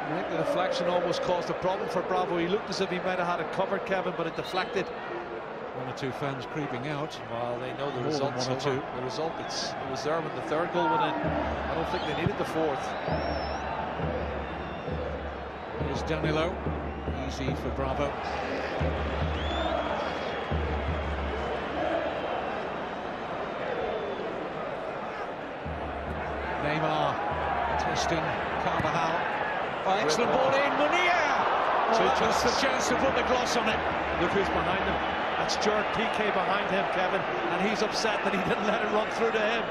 [SPEAKER 4] I think the deflection almost caused a problem for Bravo. He looked as if he might have had it covered, Kevin, but it deflected.
[SPEAKER 3] One or two fans creeping out.
[SPEAKER 4] Well, they know the
[SPEAKER 3] More
[SPEAKER 4] result.
[SPEAKER 3] than one or two.
[SPEAKER 4] The result, it was there when the third goal went in. I don't think they needed the fourth.
[SPEAKER 3] Here's Danilo. Easy for Bravo. Neymar testing Carvajal. Oh, excellent ball in. Munir! Oh, that's the chance to put the gloss on it.
[SPEAKER 4] Look who's behind him. That's Gerard Piqué behind him, Kevin, and he's upset that he didn't let it run through to him.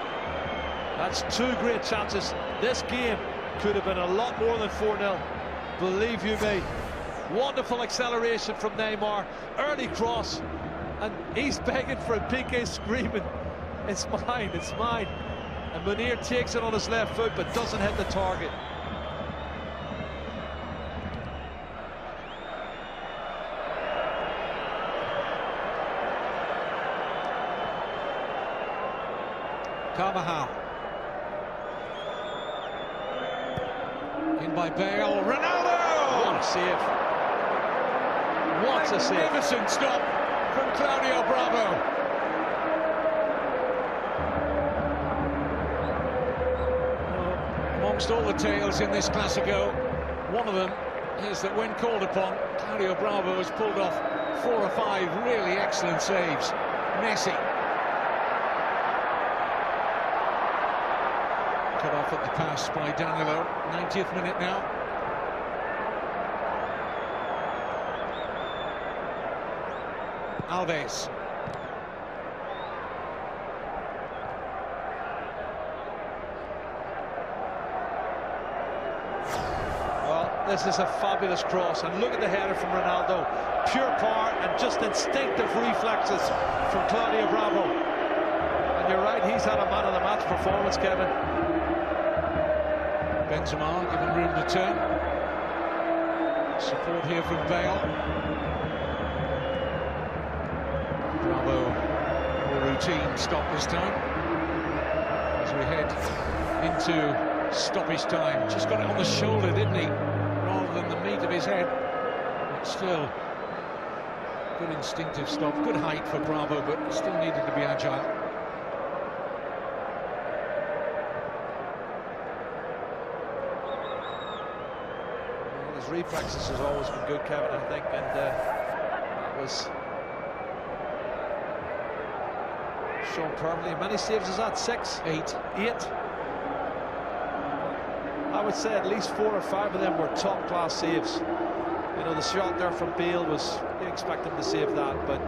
[SPEAKER 4] That's two great chances. This game could have been a lot more than 4-0. Believe you me. Wonderful acceleration from Neymar. Early cross, and he's begging for it. Piqué screaming, "It's mine, it's mine." And Munir takes it on his left foot, but doesn't hit the target.
[SPEAKER 3] Carvajal. In by Bale. Ronaldo!
[SPEAKER 4] What a save. What a save.
[SPEAKER 3] Magnificent stop from Claudio Bravo. Amongst all the tales in this Clasico, one of them is that when called upon, Claudio Bravo has pulled off 4 or 5 really excellent saves. Messi. Cut off at the pass by Danilo. 90th minute now. Alves.
[SPEAKER 4] Well, this is a fabulous cross, and look at the header from Ronaldo. Pure power and just instinctive reflexes from Claudio Bravo. And you're right, he's had a man of the match performance, Kevin.
[SPEAKER 3] Benzema given room to turn. Support here from Bale. Bravo, more routine stop this time. As we head into stoppage time. Just got it on the shoulder, didn't he? Rather than the meat of his head. But still, good instinctive stop. Good height for Bravo, but still needed to be agile.
[SPEAKER 4] His reflexes has always been good, Kevin, I think, and that was shown perfectly. Many saves is that? 6? 8? I would say at least 4 or 5 of them were top-class saves. You know, the shot there from Bale was, you expect him to save that, but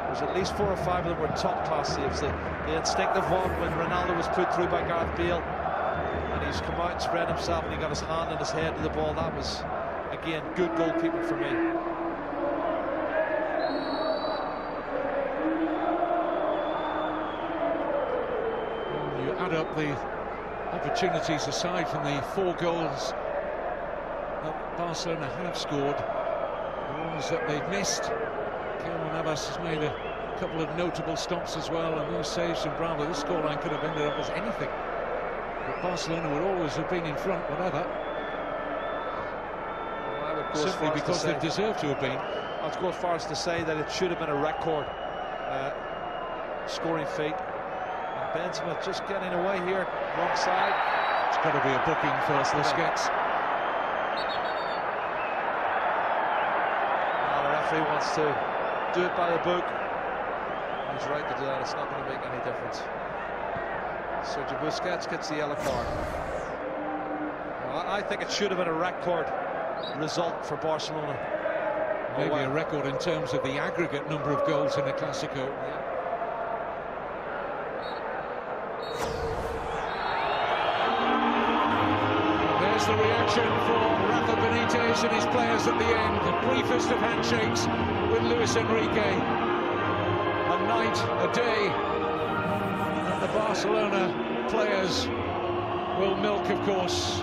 [SPEAKER 4] there's at least 4 or 5 of them were top-class saves. The instinctive one when Ronaldo was put through by Gareth Bale, and he's come out and spread himself, and he got his hand and his head to the ball. That was, again, good goalkeeping for me.
[SPEAKER 3] You add up the opportunities aside from the 4 goals that Barcelona have scored, the ones that they've missed. Keylor Navas has made a couple of notable stops as well, and those saves from Bravo. This scoreline could have ended up as anything. But Barcelona would always have been in front, whatever.
[SPEAKER 4] Well,
[SPEAKER 3] simply because they deserve to have been.
[SPEAKER 4] I'd go as far as to say that it should have been a record scoring feat. And Benzema just getting away here, wrong side.
[SPEAKER 3] It's got to be a booking for Busquets.
[SPEAKER 4] Well, the referee wants to do it by the book. He's right to do that. It's not going to make any difference. Sergio Busquets gets the yellow card. Well, I think it should have been a record result for Barcelona.
[SPEAKER 3] Maybe a record in terms of the aggregate number of goals in a Clasico.
[SPEAKER 4] Yeah.
[SPEAKER 3] There's the reaction from Rafa Benitez and his players at the end. The briefest of handshakes with Luis Enrique. A night, a day, and the Barcelona players will milk, of course.